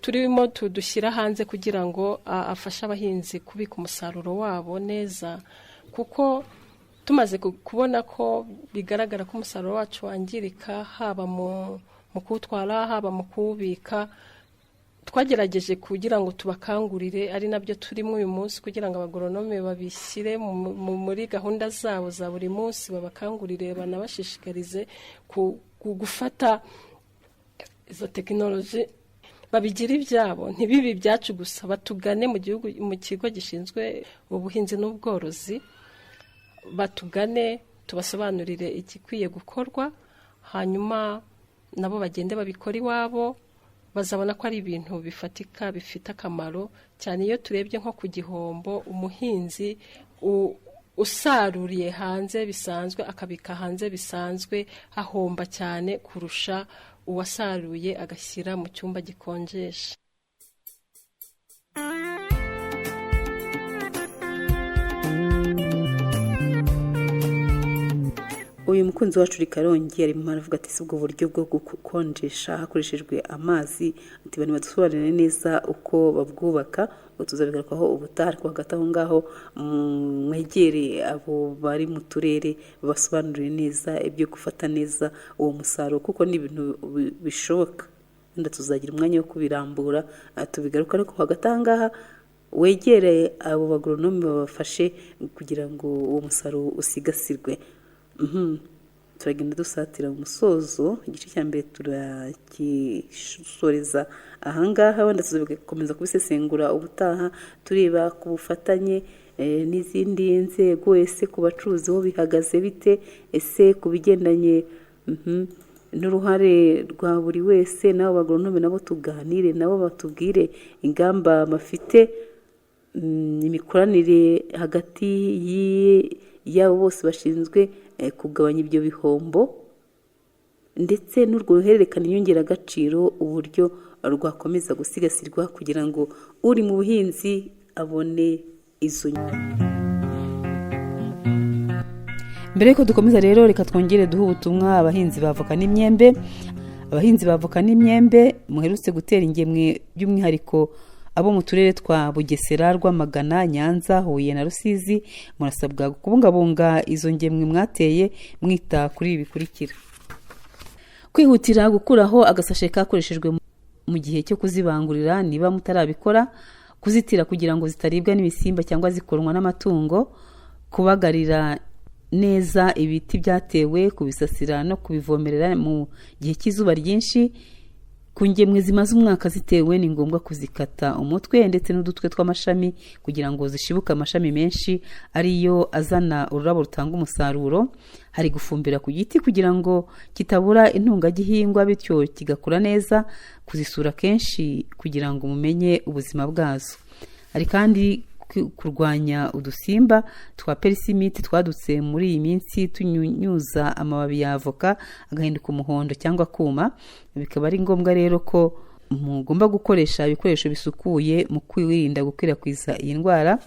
turimo tudushyira hanze kugira ngo afashe abahinzi kubika umusaruro wabo neza, kuko tumaze kubona ko bigaragara ko umusaruro wacu wangirika, haba mu kuwutwara, haba mu kuwubika. Twagerageje kugira ngo tubakangurire, ari nabyo turimo uyu munsi, kugira ngo abagoronome babishyire muri gahunda zabo za buri munsi, babakangurire, banabashishikarize gufata izo tekinoloji, babigira ibyabo, ntibibi byacu gusa. Batugane mu kigo gishinzwe ubuhinzi n'ubworozi, batugane tubasobanurire igikwiye gukorwa, hanyuma nabo bagende babikora iwabo. Bazabona ko ari ibintu bifatika, bifite akamaro cyane. Iyo turebye nko ku gihombo, umuhinzi usaruriye hanze bisanzwe akabika hanze bisanzwe ahomba cyane kurusha uwasaruye agashyira mu cyumba gikonjesha. Uyu mukunzi wacu Karongi arimo aravuga ati si ubwo buryo bwo gukonjesha hakoreshejwe amazi, ati bani badusobanurire neza uko babwubaka, ngo tuzabigarukaho ubutaha. Ariko hagati aho ngaho mwegere abo bari mu turere babasobanurire neza ibyo gufata neza uwo musaruro, kuko ni ibintu bishoboka. Wenda tuzagira umwanya wo kubirambura tubigaruka. Ariko hagati aho ngaha wegere abo bagoronome babafashe kugira ngo uwo musaruro usigasirwe. Turagenda dusatira umusozo, igice cya mbere turagisoreza ahangaha. Wenda tuzakomeza kubisesengura ubutaha, tureba ku bufatanye n'izindi nzego. Ese ku bacuruzi bo bihagaze bite? Ese ku bigendanye n'uruhare rwa buri wese, n'abo bagoronome nabo tuganire nabo batubwire ingamba bafite, imikoranire hagati y'abo bose bashinzwe kugabanya ibyo bihombo, ndetse n'urwo ruhererekane inyongeragaciro uburyo rwakomeza gusigasirwa kugira ngo uri mu buhinzi abone izo nyungu. Mbere yuko dukomeza rero reka twongere duhe ubutumwa abahinzi bavoka n'imyembe. Abahinzi bavoka n'imyembe muherutse gutera ingemwe by'umwihariko abo mu turere twa Bugesera, Rwamagana, Nyanza, Huye na Rusizi, murasabwa kubungabunga izo ngemwe mwateye mwita kuri ibi bikurikira: kwihutira gukuraho agasashe kakoreshejwe mu gihe cyo kuzibangurira niba mutarabikora, kuzitira kugira ngo zitaribwa n'ibisimba cyangwa zikorwa n'amatungo, kubagarira neza ibiti byatewe, kubisasira no kubivomerera mu gihe cy'izuba ryinshi. Ku ngemwe zimaze umwaka zitewe ni ngombwa kuzikata umutwe ndetse n'udutwe tw'amashami kugira ngo zishibuke amashami menshi ariyo azana ururabo rutanga umusaruro. Hari gufumbira ku giti kugira ngo kitabura intungagihingwa bityo kigakura neza, kuzisura kenshi kugira ngo mumenye ubuzima bwazo. Hari kandi kurwanya udusimba twa perisimiti twadutse muri iyi minsi tunyunyuza amababi ya avoka agahinduka umuhondo cyangwa kuma. Bikaba ari ngombwa rero ko mugomba gukoresha ibikoresho bisukuye mu kwirinda gukwirakwiza iyi ndwara,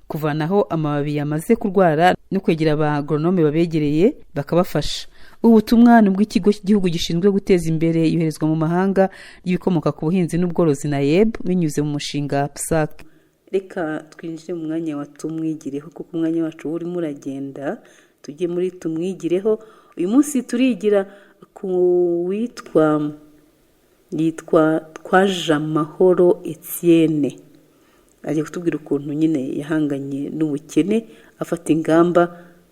kuvanaho amababi yamaze kurwara no kwegera abagoronome babegereye bakabafasha. Ubutumwa ni bw'ikigo cy'igihugu gishinzwe guteza imbere yoherezwa mu mahanga y'ibikomoka ku buhinzi n'ubworozi NAEB binyuze mu mushinga PSAC. Reka twinjire mu mwanya wa tumwigireho kuko umwanya wacu urimo uragenda. Tujye muri tumwigireho. Uyu munsi turigira ku yitwa Twajamahoro Etienne. Agiye kutubwira ukuntu nyine yahanganye n'ubukene, afata ingamba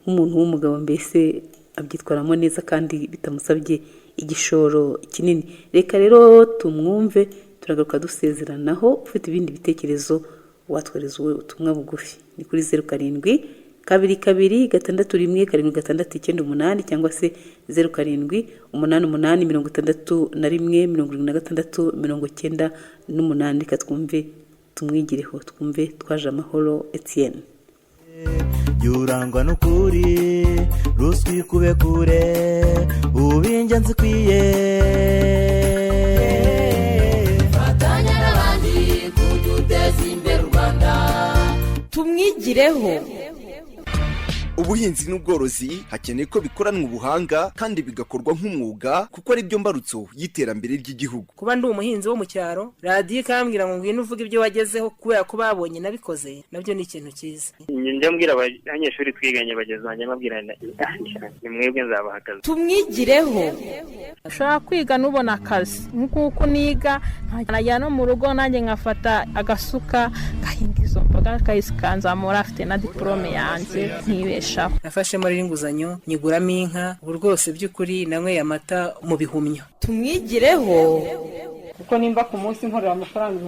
nk'umuntu w'umugabo, mbese abyitwaramo neza kandi bitamusabye igishoro kinini. Reka rero tumwumve, turagaruka dusezeranaho. Ufite ibindi bitekerezo watwohereza ubutumwa bugufi ni kuri 0722617698 cyangwa se 0788617698. Reka twumve tumwigireho, twumve Twajamahoro Etienne. Yurangwa n'ukuri ruswi kube kure ubinjya nzikwiye, fatanya n'abandi kuduteza imbere u Rwanda. Tumwigireho. Ubuhinzi n'ubworozi hakeneye ko bikoranwa ubuhanga kandi bigakorwa nk'umwuga kuko ari byo mbarutso y'iterambere ry'igihugu. Kuba ndi umuhinzi wo mu cyaro, radiyo ikambwira ngo ngwino uvuge ibyo wagezeho kubera ko babonye nabikoze, nabyo ni ikintu cyiza. Njya mbwira abanyeshuri twiganye bageze banjye mabwira ni mwebwe nzabaha akazi. Tumwigireho. Ushobora kwiga n'ubona akazi nk'uko niga nkajya no mu rugo nanjye nkafata agasuka gahinga izo mboga kayikanzamura, afite na diplome yanjye nkibeshaho. Nafashe muri inguzanyo nyiguramo inka, ubu rwose by'ukuri nanyweye amata mu bihumyo. Tumwigireho. kuko nimba ku munsi nkorera amafaranga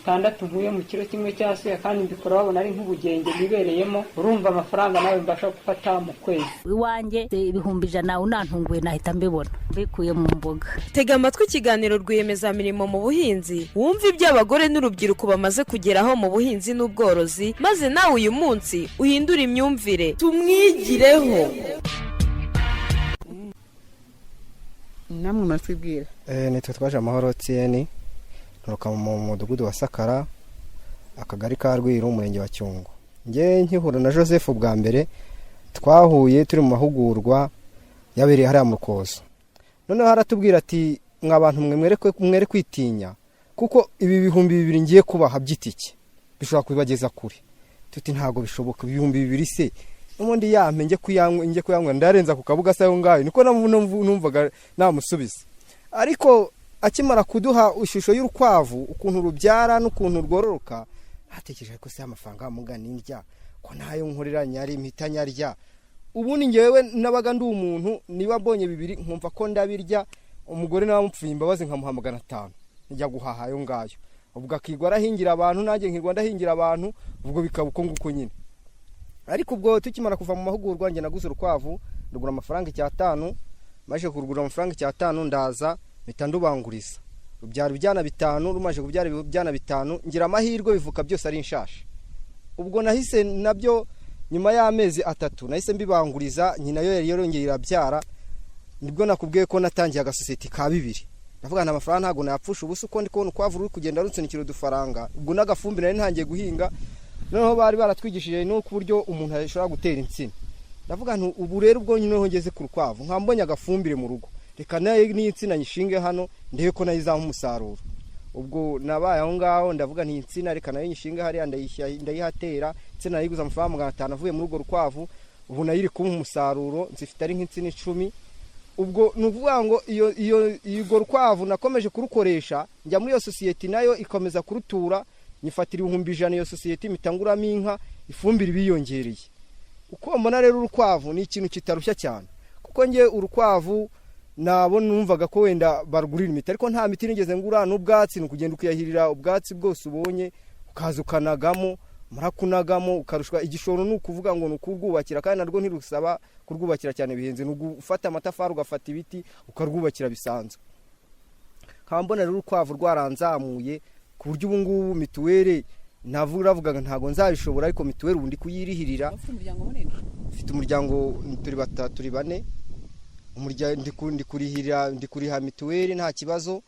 6,000 nkuye mu kiro kimwe cya soya kandi mbikora babona ari nk'ubugenge bibereyemo, urumva amafaranga nawe mbasha gufata mu kwezi. Iwanjye 100,000 unantunguye nahita mbibona bikuye mu mboga. Tega amatwi ikiganiro rwiyemezamirimo mu buhinzi, wumva ibyo abagore n'urubyiruko bamaze kugeraho mu buhinzi n'ubworozi, maze nawe uyu munsi uhindura imyumvire. Tumwigireho. Namwe matwibwira. Nitwe Twajamahoro Etienne, nturuka mu mudugudu wa Sakara, akagari ka Rwiru, umurenge wa Cyungo. Nge nkihura na Joseph bwa mbere twahuye turi mu mahugurwa yabereye hariya mu Rukozo. Noneho haratubwira ati mwabantu mwere kwitinya kuko ibi 2,000 ngiye kubaha byitike bishobora kubageza kure. Tuti ntago bishoboka 2,000 se umundi yampe nge kuyanywa ndarenza ku kabuga sayo ngayo niko numvaga namusubiza. Ariko akimara kuduha ushusho y'urukwavu ukuntu rubyara n'ukuntu rwororoka, hatekereje ko se amafaranga mugani ndya ko nayo nkorera nyari mpitanya rya. Ubundi ngewe nabaga ndi umuntu niba mbonye 2 nkumva ko ndabirya, umugore namupfuye imbabazi nkamuhamagana 5 njya guhaha yo ngayo. Ubwo akigwa arahingira abantu nanjye nkigwa ndahingira abantu, ubwo bikabuko nguko nyine. Ariko ubwo tukimara kuva mu mahugurwa nge naguze urukwavu ndugura amafaranga 5 maze kurugura amafaranga 5 ndaza mpita ndubanguriza rubyara ibyana 5 rumaje kubyara ibyana 5 ngira amahirwe bivuka byose ari inshasha. Ubwo nahise nabyo nyuma y'amezi 3 nahise mbibanguriza nyina yo yari yarongeye irabyara, nibwo nakubwiye ko natangiye agasosiyete ka 2. ndavuga nta mafaranga ntago napfusha ubusa uko ndi kubona ukwavu ruri kugenda runsunikira udufaranga. Ubwo n'agafumbire nari ntangiye guhinga, noneho bari baratwigishije no ku buryo umuntu ashobora gutera insina. Ndavuga nti ubu rero ubwo nyine ngeze ku rukwavu nkambonye agafumbire mu rugo, reka nayo n'insina nyishinge hano ndebe ko nayo izaha umusaruro. Ubwo nabaye aho ngaho ndavuga nti insina reka nayo nyishinge hari ndayihatera, insina yiguza amafaranga 500 avuye mu rugo rukwavu, ubu nayo iri kumpa umusaruro nzifite ari nk'insina 10. Ubwo nuvuga ngo iyo rukwavu nakomeje kurukoresha njya muri iyo society nayo ikomeza kurutura, nyifatira 100 iyo society mitanguramo inka, ifumbire biyongereye. Uko mbona rero urukwavu ni ikintu kitarushya cyane, kuko nge urukwavu nabo numvaga ko wenda barugurira imiti, ariko nta miti nigeze ngura n'ubwatsi, n'ukugenda ukiyahirira ubwatsi bwose ubonye ukaza ukanagamo, murakunagamo ukarushwa. Igishoro n'ukuvuga ngo nukurwubakira, kandi narwo ntirusaba kurwubakira cyane bihenze, n'ugufata amatafari ugafata ibiti ukarwubakira bisanzwe. Kambona rero urukwavu rwaranzamuye ku buryo ubu ngubu mituweli navugaga ntago nzabishobora, ariko mituweli ubundi kuyirihirira. Mfite umuryango turi 4, ndikuriha mituweli nta kibazo,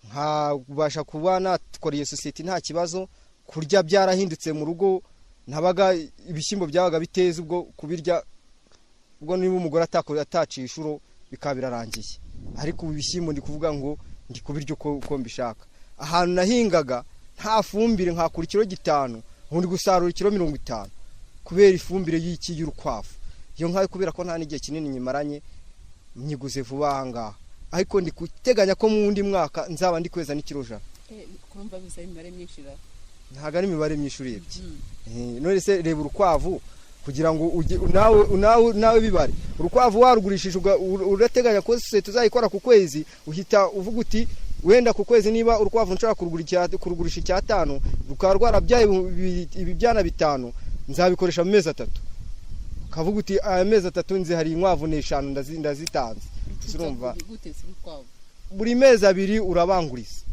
nkabasha kubana tukora iyo society nta kibazo. Kurya byarahindutse mu rugo, nabaga ibishyimbo byabaga biteze, ubwo kubirya ubwo niba umugore ataciye inshuro bikabirarangiye, ariko ibishyimbo ndi kuvuga ngo ndi kubirya uko mbishaka. Ahantu nahingaga nta fumbire nkakura kilo 5, ubundi gusarura kilo 50 kubera ifumbire y'iki y'urukwavu. Iyo nkaye kubera ko nta n'igihe kinini nyimaranye nyiguze vuba ahangaha, ariko ndi kuteganya ko mu wundi mwaka nzaba ndi kweza n'ikilo 100. Kurumva bisa imibare myinshi ra ntaga ari imibare myinshi urebye. None se reba urukwavu kugira ngo nawe bibare urukwavu warugurishije urateganya ko society uzayikora ku kwezi, uhita uvuga uti wenda ku kwezi niba urukwavu nshaka kurugurisha 5 rukaba rwarabyaye ibibyana 5, nzabikoresha mu mezi 3. Kavuga uti aya mezi 3 nzi hari inkwavu 5 ndazitanze. Urumva buri mezi 2 urabanguriza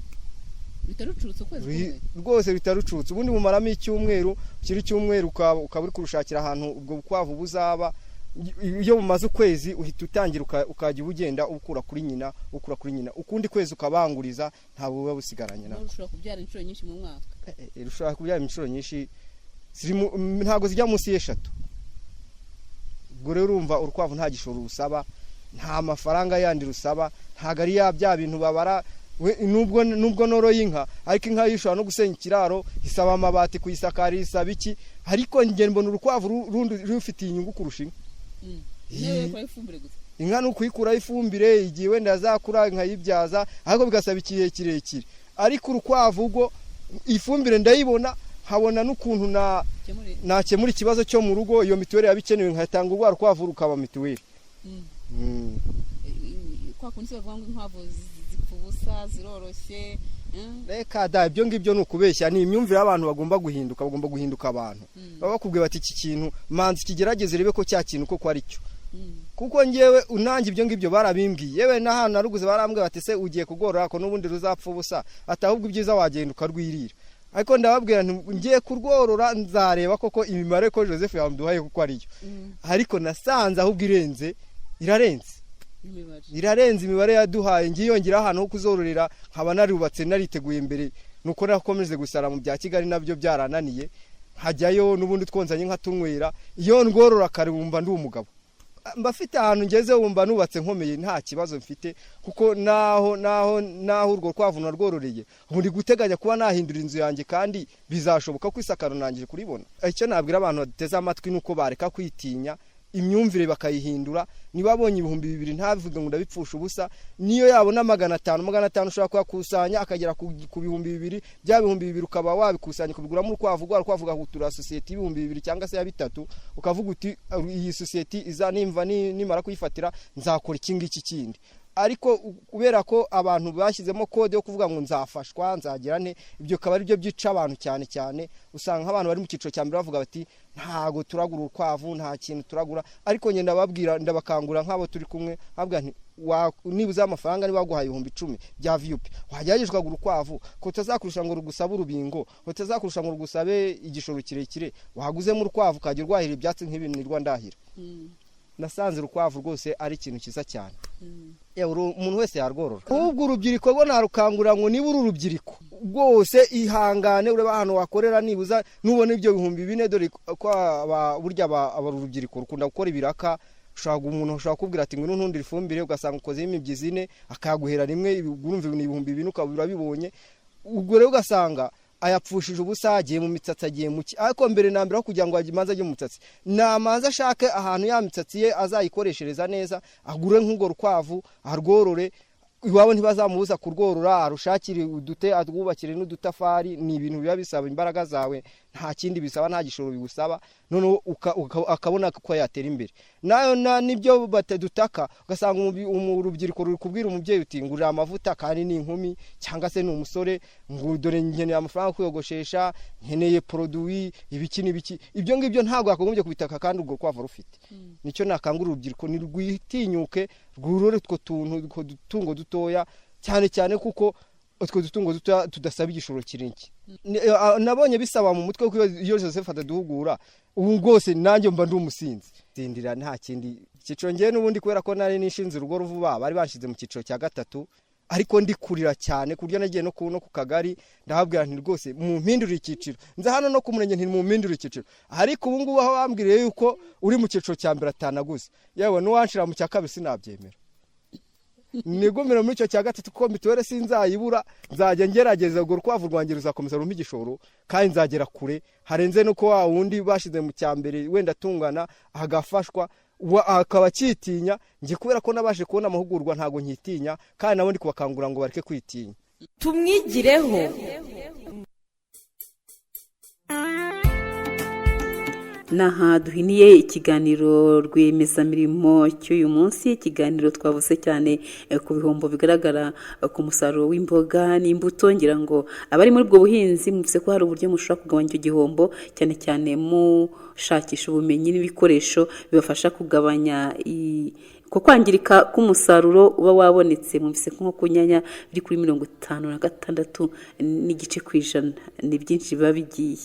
bitarucurutse kwezi rwose bitarucurutse. Ubundi mumaramo icyumweru, kiri cyumweru ukaba uri kurushakira ahantu ubwo bukwavu buzaba. Iyo mumaze ukwezi uhita utangira ukajya ugenda ukura kuri nyina, ukundi kwezi ukabanguriza, ntabwo buba busigaranye nawe. Ushobora kubyara inshuro nyinshi mu mwaka. Ushobora kubyara inshuro nyinshi, ntago zijya munsi y'3. Ubwo rero urumva urukwavu nta gishoro rusaba, nta mafaranga yandi rusaba, ntago ari bya bintu babara. Nubwo noroye inka, ariko inka yishobora no gusenya ikiraro, isaba amabati kuyisakara, isaba iki, ariko nge mbona urukwavu rufitiye inyungu kurusha inka n'ukuyikuraho ifumbire igihe wenda yazakura nkayibyaza, ariko bigasaba ikihe kirekire. Ariko urukwavu ubwo ifumbire ndayibona, habona n'ukuntu nakemura ikibazo cyo mu rugo, iyo mituweli yabikenewe nkatanga urwa rukwavu rukaba mituweli. Kwa kunzi bavuga ngo inkwavu zipfubusa ziroroshye. Reka da ibyo ngibyo nukubeshya, ni imyumvire y'abantu bagomba guhinduka abantu. Baba bakubwiye bati iki kintu manzi kigerageze rebe ko cya kintu ko ari cyo. Kuko ngewe unange ibyo ngibyo barabimbwiye, yewe n'ahantu naruguze barambwiye bati se ugiye kugorora ko n'ubundi ruzapfa ubusa, atahubwo ibyiza wagenda ukarwirira. Ariko ndababwira ngiye kurworora nzareba koko imimare ko Joseph yamuduhaye kuko ari cyo. Ariko nasanze ahubwo irarenze imibare yaduhaye. Ngiyongera ahantu ho kuzororera nkaba narubatse nariteguye imbere, nuko nakomeje gusara mu bya Kigali nabyo byarananiye, hajyayo n'ubundi twonzanye nka tunywera. Iyo ngorora karibumba ndi umugabo, mbafite ahantu ngeze wumva nubatse nkomeye, nta kibazo mfite, kuko naho urwo rwavu narwororeye ubundi guteganya kuba nahindura inzu yanjye, kandi bizashoboka ko isakaro nangije kuribona. Icyo nabwira abantu bateze amatwi nuko bareka kwitinya, imyumvire bakayihindura. Niba abonye 2000 ntabivuge ngo ndabipfusha ubusa, niyo yabona 500 ushobora kuyakusanya akagera ku 2000, bya 2000 ukaba wabikusanya kubigura mu rukwavu gahutura society 2000 cyangwa se ya 3, ukavuga uti iyi society izanimva nimara kuyifatira nzakora ikingiki kindi. Ariko kubera ko abantu bashyizemo kode yo kuvuga ngo nzafashwa nzagira ne, ibyo kaba ari byo byica abantu cyane. Usanga abantu bari mu kiciro cya mbere bavuga bati ntago turagura urukwavu, nta kintu turagura. Ariko nge ndababwira ndabakangura nk'abo turi kumwe, abwa nti nibuze amafaranga niba waguhaye 10,000 bya VUP wajyaje ukagura ukwavu ko utazakurusha ngo rugusaba urubingo utazakurusha ngo rugusabe igishoro kirekire waguze mu rukwavu kagira rwahira ibyatsi nk'ibintu ni Rwandahira nasanze urukwavu rwose ari ikintu cyiza cyane umuntu wese yarworora ubwo urubyiruko rwo narukangurira ngo niba urubyiruko rwose ihangane ureba ahantu wakorera nibuza nubona ibyo 4,000 dore ko burya urubyiruko rukunda gukora ibiraka umuntu ushaka kubwira ati ngo ntundi ifumbire ugasanga ukoze imibyizi 4 akaguhera rimwe urumva 2,000 ukabura bibonye ubwo rero ugasanga ayapfushije ubusa agiye mu mitsatsi agiye muki ariko mbere na mbere kugira ngo agimanza ajye mu mitsatsi namanza ashake ahantu ya mitsatsi ye azayikoreshereza neza agure nk'ugo rukwavu arworore iwabo ntibazamubuza kurworora arushakire udute adwubakire n'udutafari ni ibintu biba bisaba imbaraga zawe nta kindi bisaba nta gishoro bigusaba none akabona ko yatera imbere nayo nibyo batadutaka ugasanga urubyiruko ruri kubwira umubyeyi uti ngurira amavuta kandi ni inkumi cyangwa se ni umusore ngo dore nkeneye amafaranga kuyogoshesha nkeneye produit ibiki n'ibiki ibyo ngibyo ntabwo yakogombye kubitaka kandi ubwo kwava rufite nicyo nakangura urubyiruko ni rwitinyuke rwurore two tungo dutoya cyane cyane kuko utwo dutungo tudasaba igishoro kirinki nabonye bisaba mu mutwe ko iyo Joseph ataduhugura ubu rwose nanjye mba ndi umusinzi zindira nta kindi cyiciro ngiye n'ubundi kubera ko nari nishinze urugo ruvuba bari banshize mu cyiciro cya 3 ariko ndikurira cyane kurya nagiye no ku kagari ndahabwira nti rwose mu mpindura icyiciro nza hano no kumurenge nti mu mpindura icyiciro ariko ubu ngubu aho bambwiriye yuko uri mu cyiciro cya 2 atanaguze yewe nuwanshira mu cya 2 sinabyemera nigomera muri cyo cya 3 ko mituwere sinzayibura nzajya ngerageza go rukwavu rwangira uzakomeza rumpa igishoro kandi nzagera kure harenze no ko wa wundi bashize mu cya mbere wenda tungana agafashwa akaba kitinya nje kubera ko nabashe kubona amahugurwa ntago nkitinya kandi nabo ndi kubakangura ngo bareke kwitinya tumwigireho naha duhiniye ikiganiro rwiyemezamirimo cy'uyu munsi ikiganiro twavuze cyane ku bihombo bigaragara ku musaruro w'imboga n'imbuto ngira ngo abari muri ubwo buhinzi muvuze ko hari uburyo mushobora kugabanya icyo gihombo cyane cyane mu shakisha ubumenyi n'ibikoresho bibafasha kugabanya ko kwangirika k'umusaruro uba wabonetse muvise nko kunyanya biri kuri 56 n'igice kwijana ni byinshi biba bigiye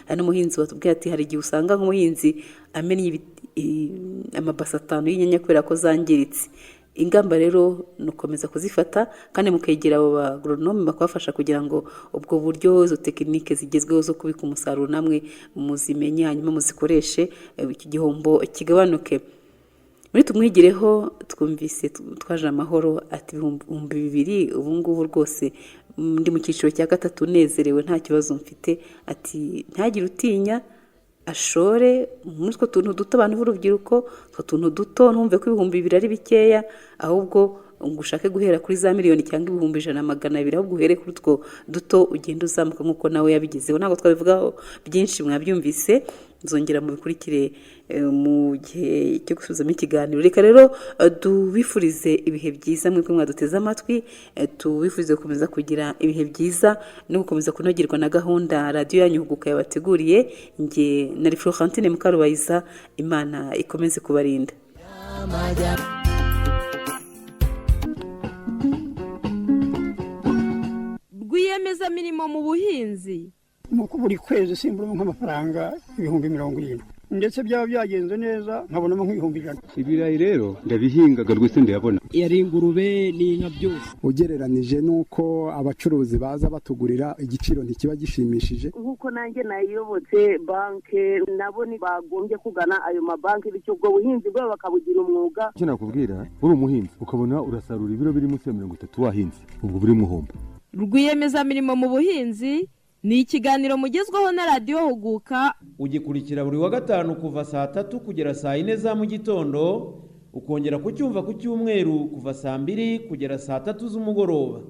hano muhinzi watubwiye ati hari igihe usanga nk'umuhinzi amennye amabasa 5 y'inyanya kubera ko zangiritse ingamba rero nukomeza kuzifata kandi mukegera abo agronome bakabafasha kugira ngo ubwo buryo zo tekinike zigezweho zo kubika umusaruro namwe muzimenye hanyuma muzikoreshe iki gihombo kigabanuke muri tumwigireho twumvise twaje amahoro ati 2,000 ubu ngubu rwose ndi mu cyiciro cya 3 nezerewe nta kibazo mfite ati ntagire utinya ashore muri two tuntu duto abantu b'urubyiruko two tuntu duto ntumve ko 2,000 ari bikeya ahubwo ngushake guhera kuri za miliyoni cyangwa 1,200 ahubwo uhere kuri two duto ugenda uzamuka nkuko nawe yabigezeho ntabwo twabivugaho byinshi mwabyumvise nzongera mu bikurikire mu gihe cyo gusuzuma ikiganiro reka rero tubifurize ibihe byiza mwebwe mwaduteze amatwi tubifurize gukomeza kugira ibihe byiza no gukomeza kunogerwa na gahunda radio yanyu huguka yabateguriye nge na Florentine Mukarubayiza Imana ikomeze kubarinda rwiyemeza mirimo mu buhinzi nuko buri kwezi simbura nk'amafaranga 70,000 ndetse byaba byagenze neza nkabonamo nk'ibihumbi 100 ibirayi rero ndabihingaga rwose ndayabona yari ingurube n'inka byose ugereranije nuko abacuruzi baza batugurira igiciro ntikiba gishimishije nkuko nanjye nayiyobotse banke nabo ni bagombye kugana ayo mabanki bityo ubwo buhinzi bwo bakabugira umwuga cyo nakubwira uri umuhinzi ukabona urasarura ibiro biri munsi ya 30 wahinze ubwo buri muhomba rwiyemeza mirimo mu buhinzi ni ikiganiro mugezweho na radio huguka ugikurikira buri wa gatanu kuva saa 3 kugera saa 4 za mu gitondo ukongera kucyumva ku cyumweru kuva saa 2 kugera saa 3 z'umugoroba